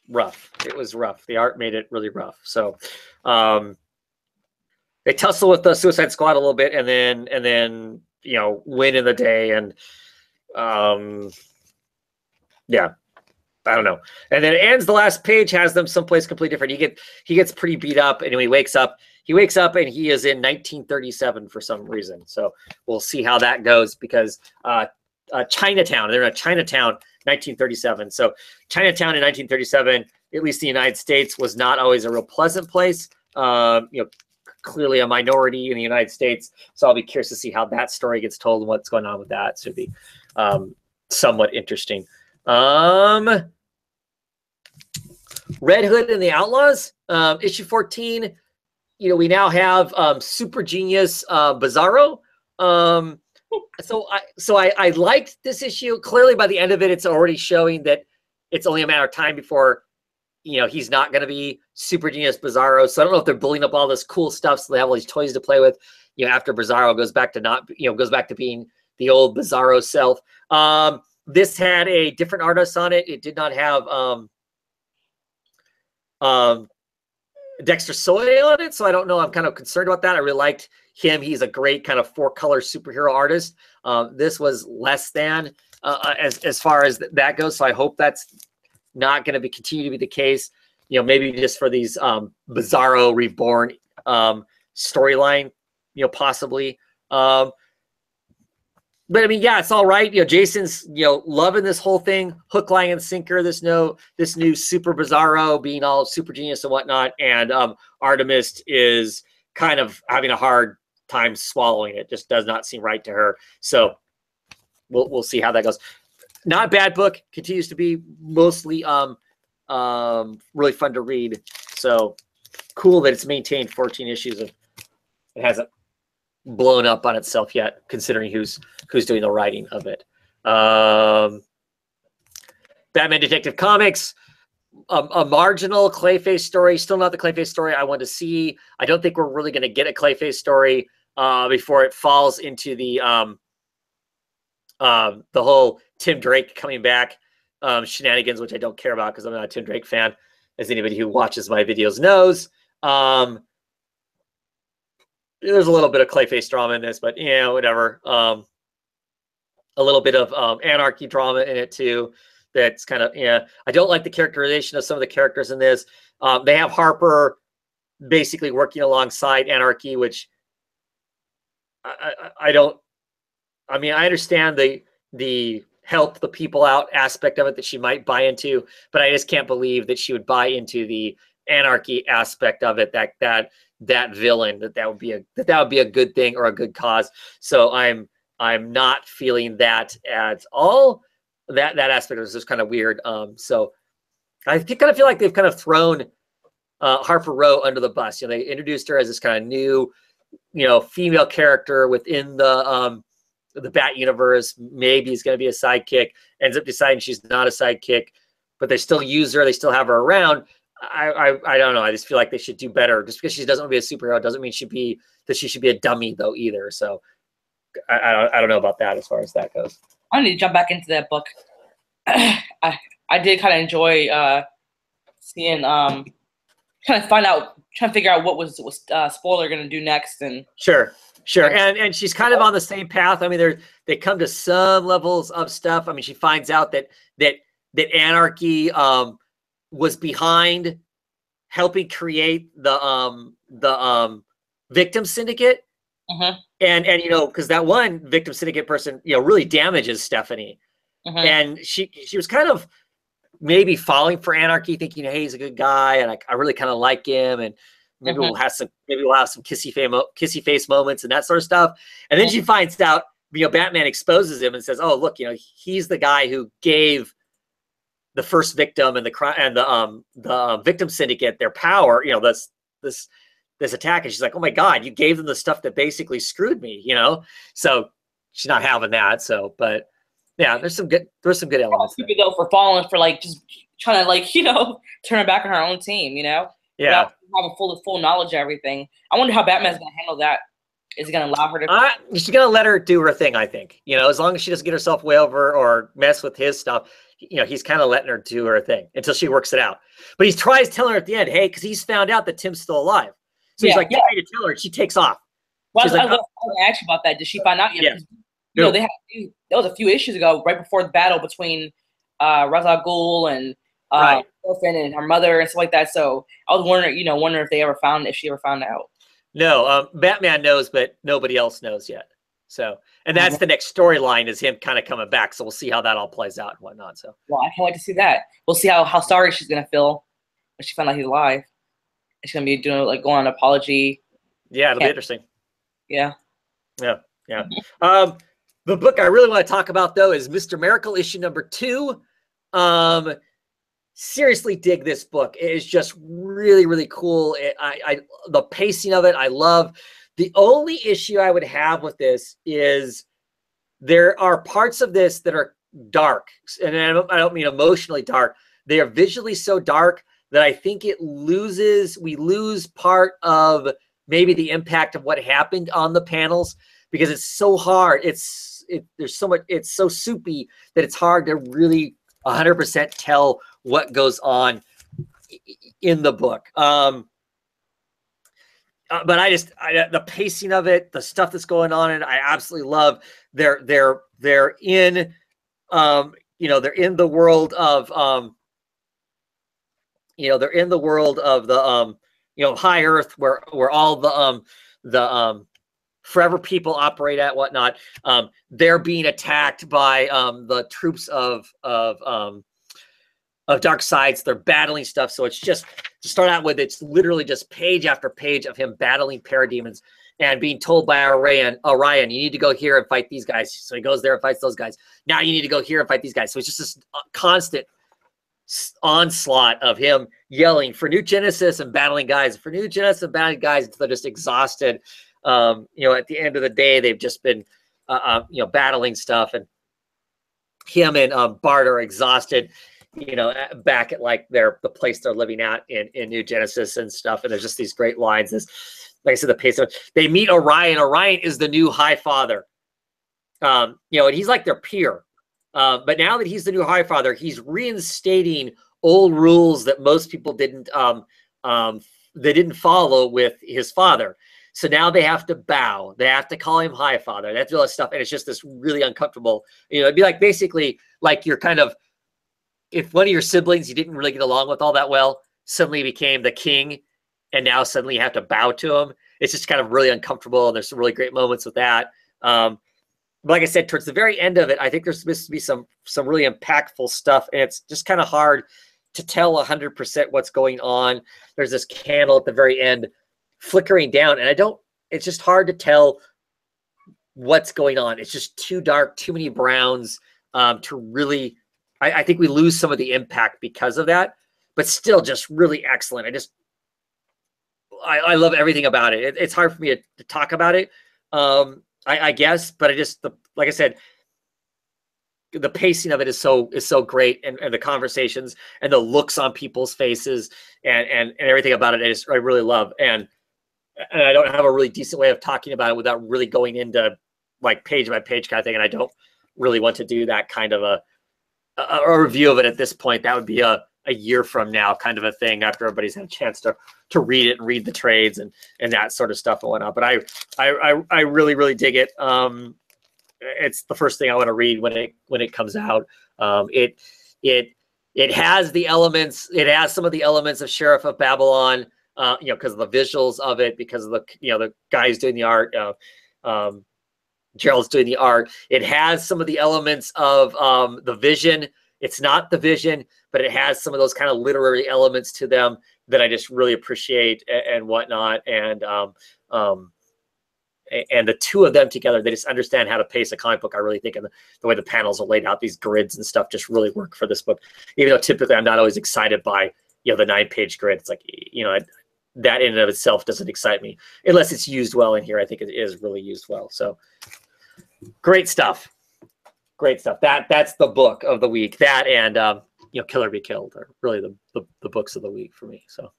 rough. It was rough. The art made it really rough. So they tussle with the Suicide Squad a little bit and then win in the day. And yeah. I don't know. And then it ends, the last page has them someplace completely different. He gets pretty beat up, and when he wakes up and he is in 1937 for some reason. So we'll see how that goes, because Chinatown, they're in Chinatown, 1937. So Chinatown in 1937, at least in the United States, was not always a real pleasant place. Clearly a minority in the United States. So I'll be curious to see how that story gets told and what's going on with that. So it'd be somewhat interesting. Red Hood and the Outlaws, issue 14. we now have Super Genius Bizarro. So I liked this issue. Clearly, by the end of it, it's already showing that it's only a matter of time before he's not going to be Super Genius Bizarro. So I don't know if they're building up all this cool stuff so they have all these toys to play with. After Bizarro goes back to being the old Bizarro self. This had a different artist on it. It did not have Dexter Soy on it, so I don't know. I'm kind of concerned about that. I really liked him. He's a great kind of 4-color superhero artist. This was less than as far as that goes. So I hope that's not going to continue to be the case. Maybe just for these Bizarro Reborn storyline, possibly. But I mean, yeah, it's all right. Jason's loving this whole thing, hook, line, and sinker. This new Super Bizarro being all super genius and whatnot, and Artemis is kind of having a hard time swallowing it. Just does not seem right to her. So we'll see how that goes. Not a bad book. Continues to be mostly really fun to read. So cool that it's maintained 14 issues of it hasn't blown up on itself yet, considering who's doing the writing of it. Batman Detective Comics, a marginal Clayface story, still not the Clayface story I want to see. I don't think we're really going to get a Clayface story before it falls into the whole Tim Drake coming back shenanigans, which I don't care about because I'm not a Tim Drake fan, as anybody who watches my videos knows. There's a little bit of Clayface drama in this, but whatever. A little bit of anarchy drama in it too. That's kind of I don't like the characterization of some of the characters in this. They have Harper basically working alongside Anarchy, which I don't. I mean, I understand the help the people out aspect of it that she might buy into, but I just can't believe that she would buy into the anarchy aspect of it. That villain that would be a good thing or a good cause. So I'm not feeling that at all. That aspect was just kind of weird. So I kind of feel like they've kind of thrown Harper Row under the bus. They introduced her as this kind of new, female character within the Bat universe. Maybe he's going to be a sidekick. Ends up deciding she's not a sidekick, but they still use her. They still have her around. I don't know. I just feel like they should do better. Just because she doesn't want to be a superhero doesn't mean she should be a dummy though either. So I don't know about that as far as that goes. I need to jump back into that book. I did kind of enjoy seeing trying to figure out what was Spoiler going to do next. And sure, and she's kind of on the same path. I mean, they come to some levels of stuff. I mean, she finds out that Anarchy was behind helping create the victim syndicate. Mm-hmm. And because that one victim syndicate person, really damages Stephanie. Mm-hmm. And she was kind of maybe falling for Anarchy, thinking, hey, he's a good guy, and I really kind of like him, and maybe we'll have some kissy face moments and that sort of stuff. And then she finds out, Batman exposes him and says, oh, look, he's the guy who gave the first victim and the victim syndicate their power, this attack. And she's like, oh my God, you gave them the stuff that basically screwed me, so she's not having that. So, but yeah, there's some good elements. People though for falling for just trying to turn her back on her own team, Yeah. Having full knowledge of everything. I wonder how Batman's gonna handle that. Is he gonna allow her to? She's gonna let her do her thing, I think. As long as she doesn't get herself way over or mess with his stuff, he's kind of letting her do her thing until she works it out. But he tries telling her at the end, hey, because he's found out that Tim's still alive. So he's like, yeah, to tell her, and she takes off. Well, I was going to ask you about that. Did she find out yet? Yeah. That was a few issues ago, right before the battle between Ra's al Ghul and Orphan and her mother and stuff like that. So I was wondering, if she ever found out. No, Batman knows, but nobody else knows yet. So, and that's the next storyline is him kind of coming back. So we'll see how that all plays out and whatnot. So, well, I can't wait to see that. We'll see how sorry she's gonna feel when she found out he's alive. She's gonna be doing going on an apology. Yeah, it'll be interesting. Yeah. The book I really want to talk about though is Mr. Miracle issue number 2. seriously dig this book. It is just really, really cool. The pacing of it, I love. The only issue I would have with this is there are parts of this that are dark, and I don't mean emotionally dark. They are visually so dark that I think we lose part of maybe the impact of what happened on the panels, because it's so hard. There's so much, it's so soupy that it's hard to really 100% tell what goes on in the book. But the pacing of it, the stuff that's going on, and I absolutely love. They're in, they're in the world of, they're in the world of the, High Earth, where all the Forever people operate at, whatnot. They're being attacked by the troops of Dark Sides. They're battling stuff, so it's just, to start out with, it's literally just page after page of him battling parademons and being told by Orion, you need to go here and fight these guys. So he goes there and fights those guys. Now you need to go here and fight these guys. So it's just this constant onslaught of him yelling for New Genesis and battling guys, for New Genesis and battling guys, until they're just exhausted. At the end of the day, they've just been, battling stuff, and him and Bart are exhausted, back at like the place they're living at in New Genesis and stuff. And there's just these great lines. Like I said, the pace of it. They meet Orion. Orion is the new High Father. And he's like their peer. But now that he's the new High Father, he's reinstating old rules that most people didn't follow with his father. So now they have to bow. They have to call him High Father. That's all that stuff. And it's just this really uncomfortable, it'd be like basically like you're kind of, if one of your siblings you didn't really get along with all that well, suddenly became the king, and now suddenly you have to bow to him. It's just kind of really uncomfortable. And there's some really great moments with that. But like I said, towards the very end of it, I think there's supposed to be some really impactful stuff. And it's just kind of hard to tell 100% what's going on. There's this candle at the very end flickering down, and it's just hard to tell what's going on. It's just too dark, too many browns to really, I think we lose some of the impact because of that, but still just really excellent. I love everything about it. It's hard for me to talk about it, I guess, but like I said, the pacing of it is so great, and the conversations and the looks on people's faces and everything about it, I really love. And I don't have a really decent way of talking about it without really going into like page by page kind of thing. And I don't really want to do that kind of a review of it at this point. That would be a year from now kind of a thing, after everybody's had a chance to read it and read the trades and that sort of stuff and whatnot. But I really, really dig it. It's the first thing I want to read when it comes out. It has the elements. It has some of the elements of Sheriff of Babylon, because of the visuals of it, because of the guys doing the art. Gerald's doing the art. It has some of the elements of the Vision. It's not the Vision, but it has some of those kind of literary elements to them that I just really appreciate and whatnot. And the two of them together, they just understand how to pace a comic book. I really think, and the way the panels are laid out, these grids and stuff just really work for this book. Even though typically I'm not always excited by the 9-page grid. It's like, that in and of itself doesn't excite me unless it's used well in here. I think it is really used well. So great stuff. Great stuff. That's the book of the week. That and Kill or Be Killed are really the books of the week for me. So,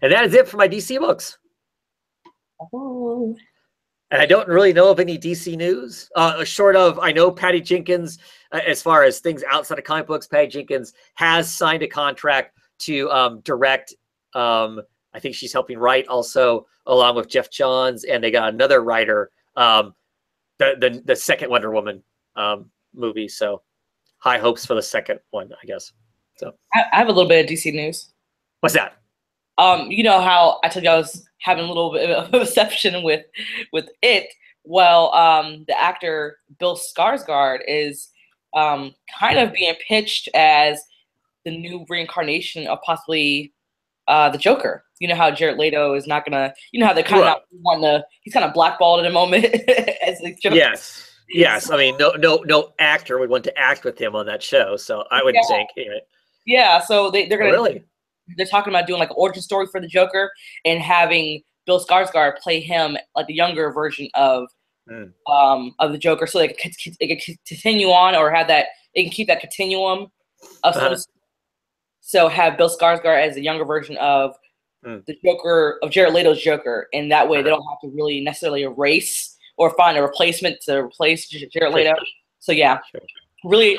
and that is it for my DC books. Oh. And I don't really know of any DC news, short of, I know Patty Jenkins, as far as things outside of comic books, Patty Jenkins has signed a contract to direct. I think she's helping write also, along with Jeff Johns, and they got another writer, the second Wonder Woman movie. So high hopes for the second one, I guess. So I have a little bit of DC news. What's that? You know how I told you I was having a little bit of a reception with it. Well, the actor Bill Skarsgård is kind of being pitched as the new reincarnation of possibly the Joker. You know how Jared Leto is not gonna. You know how they're kind of want to. He's kind of blackballed at the moment as the Joker. Yes. I mean, no actor would want to act with him on that show. So I wouldn't think. Yeah, so they're gonna Really? they're talking about doing like an origin story for the Joker and having Bill Skarsgård play him like the younger version of the Joker, so it could continue on or have that it can keep that continuum of some. So have Bill Skarsgård as a younger version of the Joker, of Jared Leto's Joker, and that way they don't have to really necessarily erase or find a replacement to replace Jared Leto. So yeah, really,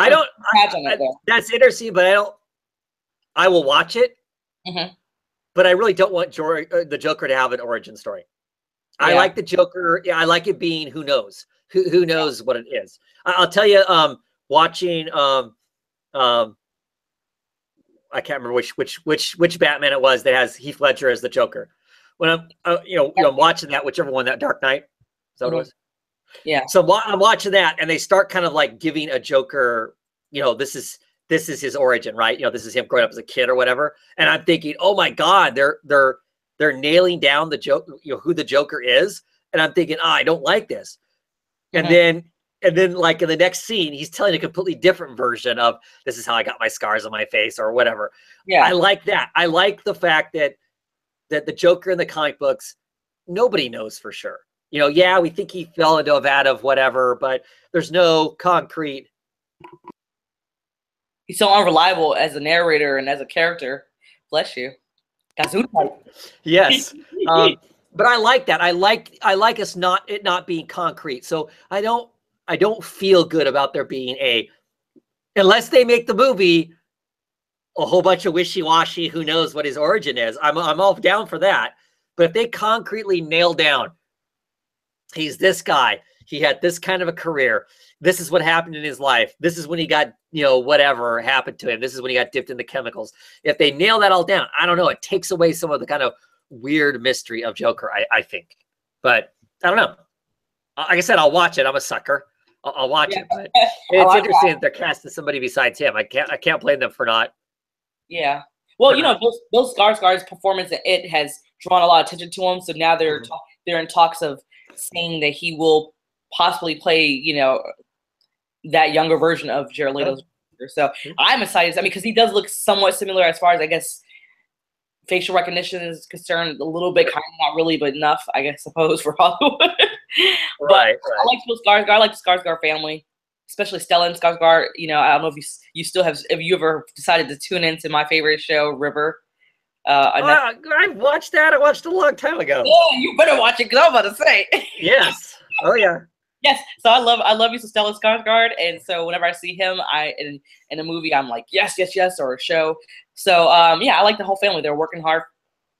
that's interesting, but I will watch it. But I really don't want the Joker to have an origin story. I like the Joker. Yeah, I like it being who knows what it is. I'll tell you, watching I can't remember which Batman it was that has Heath Ledger as the Joker. When I'm I'm watching that, whichever one, that Dark Knight, is that what it was? Yeah. So I'm watching that, and they start kind of like giving a Joker, this is his origin, right? This is him growing up as a kid or whatever. And I'm thinking, oh my God, they're nailing down the joke, who the Joker is. And I'm thinking, I don't like this. And then like in the next scene, he's telling a completely different version of this is how I got my scars on my face or whatever. Yeah. I like that. I like the fact that the Joker in the comic books, nobody knows for sure. Yeah, we think he fell into a vat of whatever, but there's no concrete. He's so unreliable as a narrator and as a character. Bless you. Yes. But I like that. I like us not being concrete. So I don't feel good about there being unless they make the movie a whole bunch of wishy-washy, who knows what his origin is. I'm all down for that. But if they concretely nail down, he's this guy, he had this kind of a career, this is what happened in his life, this is when he got, whatever happened to him, this is when he got dipped in the chemicals. If they nail that all down, I don't know, it takes away some of the kind of weird mystery of Joker, I think. But I don't know. Like I said, I'll watch it. I'm a sucker. I'll watch it. But it's interesting that they're casting somebody besides him. I can't blame them for not. Yeah. Well, Bill Skarsgård's performance in It has drawn a lot of attention to him. So now they're in talks of saying that he will possibly play, that younger version of Jared Leto's Joker. So I'm excited. I mean, because he does look somewhat similar as far as, I guess, facial recognition is concerned, a little bit, kind of, not really, but enough, I suppose, for Hollywood. Right. I like Bill Skarsgård. I like the Skarsgård family, especially Stellan Skarsgård. I don't know if you still have, if you ever decided to tune into my favorite show, River. I've watched that. I watched it a long time ago. Oh, you better watch it, because I'm about to say. Yes. Oh yeah. Yes. So I love you some Stellan Skarsgård, and so whenever I see him, in a movie, I'm like, yes, or a show. So yeah, I like the whole family. They're working hard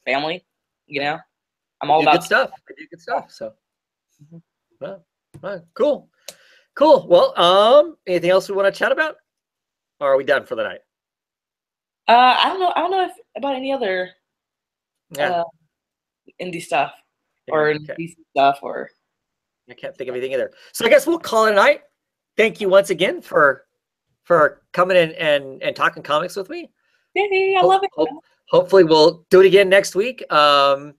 family. I'm all about good stuff. They do good stuff. So, well, cool. Well, anything else we want to chat about, or are we done for the night? I don't know about any other indie stuff or DC stuff or. I can't think of anything either. So I guess we'll call it a night. Thank you once again for coming in and talking comics with me. Yay, I love it. Hopefully we'll do it again next week. And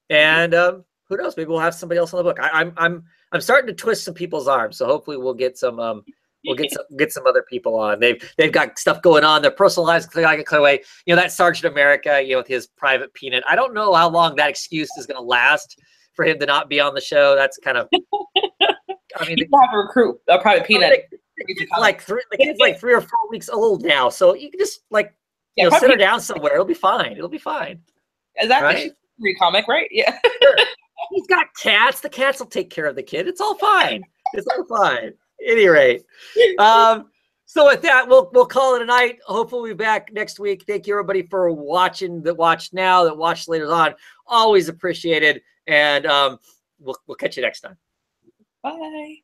who knows? Maybe we'll have somebody else on the book. I'm starting to twist some people's arms, so hopefully we'll get some get some other people on. They've got stuff going on. Their personal lives clear away. That Sergeant America, with his private peanut. I don't know how long that excuse is going to last for him to not be on the show. That's kind of. I mean, you have to recruit a private peanut. The kid's like 3 or 4 weeks old now, so you can just sit her down somewhere. It'll be fine. Exactly. Right? Free comic, right? Yeah. Sure. He's got cats. The cats will take care of the kid. It's all fine. At any rate. So with that, we'll call it a night. Hopefully we'll be back next week. Thank you everybody for watching, that watched now, that watched later on. Always appreciated. And we'll catch you next time. Bye.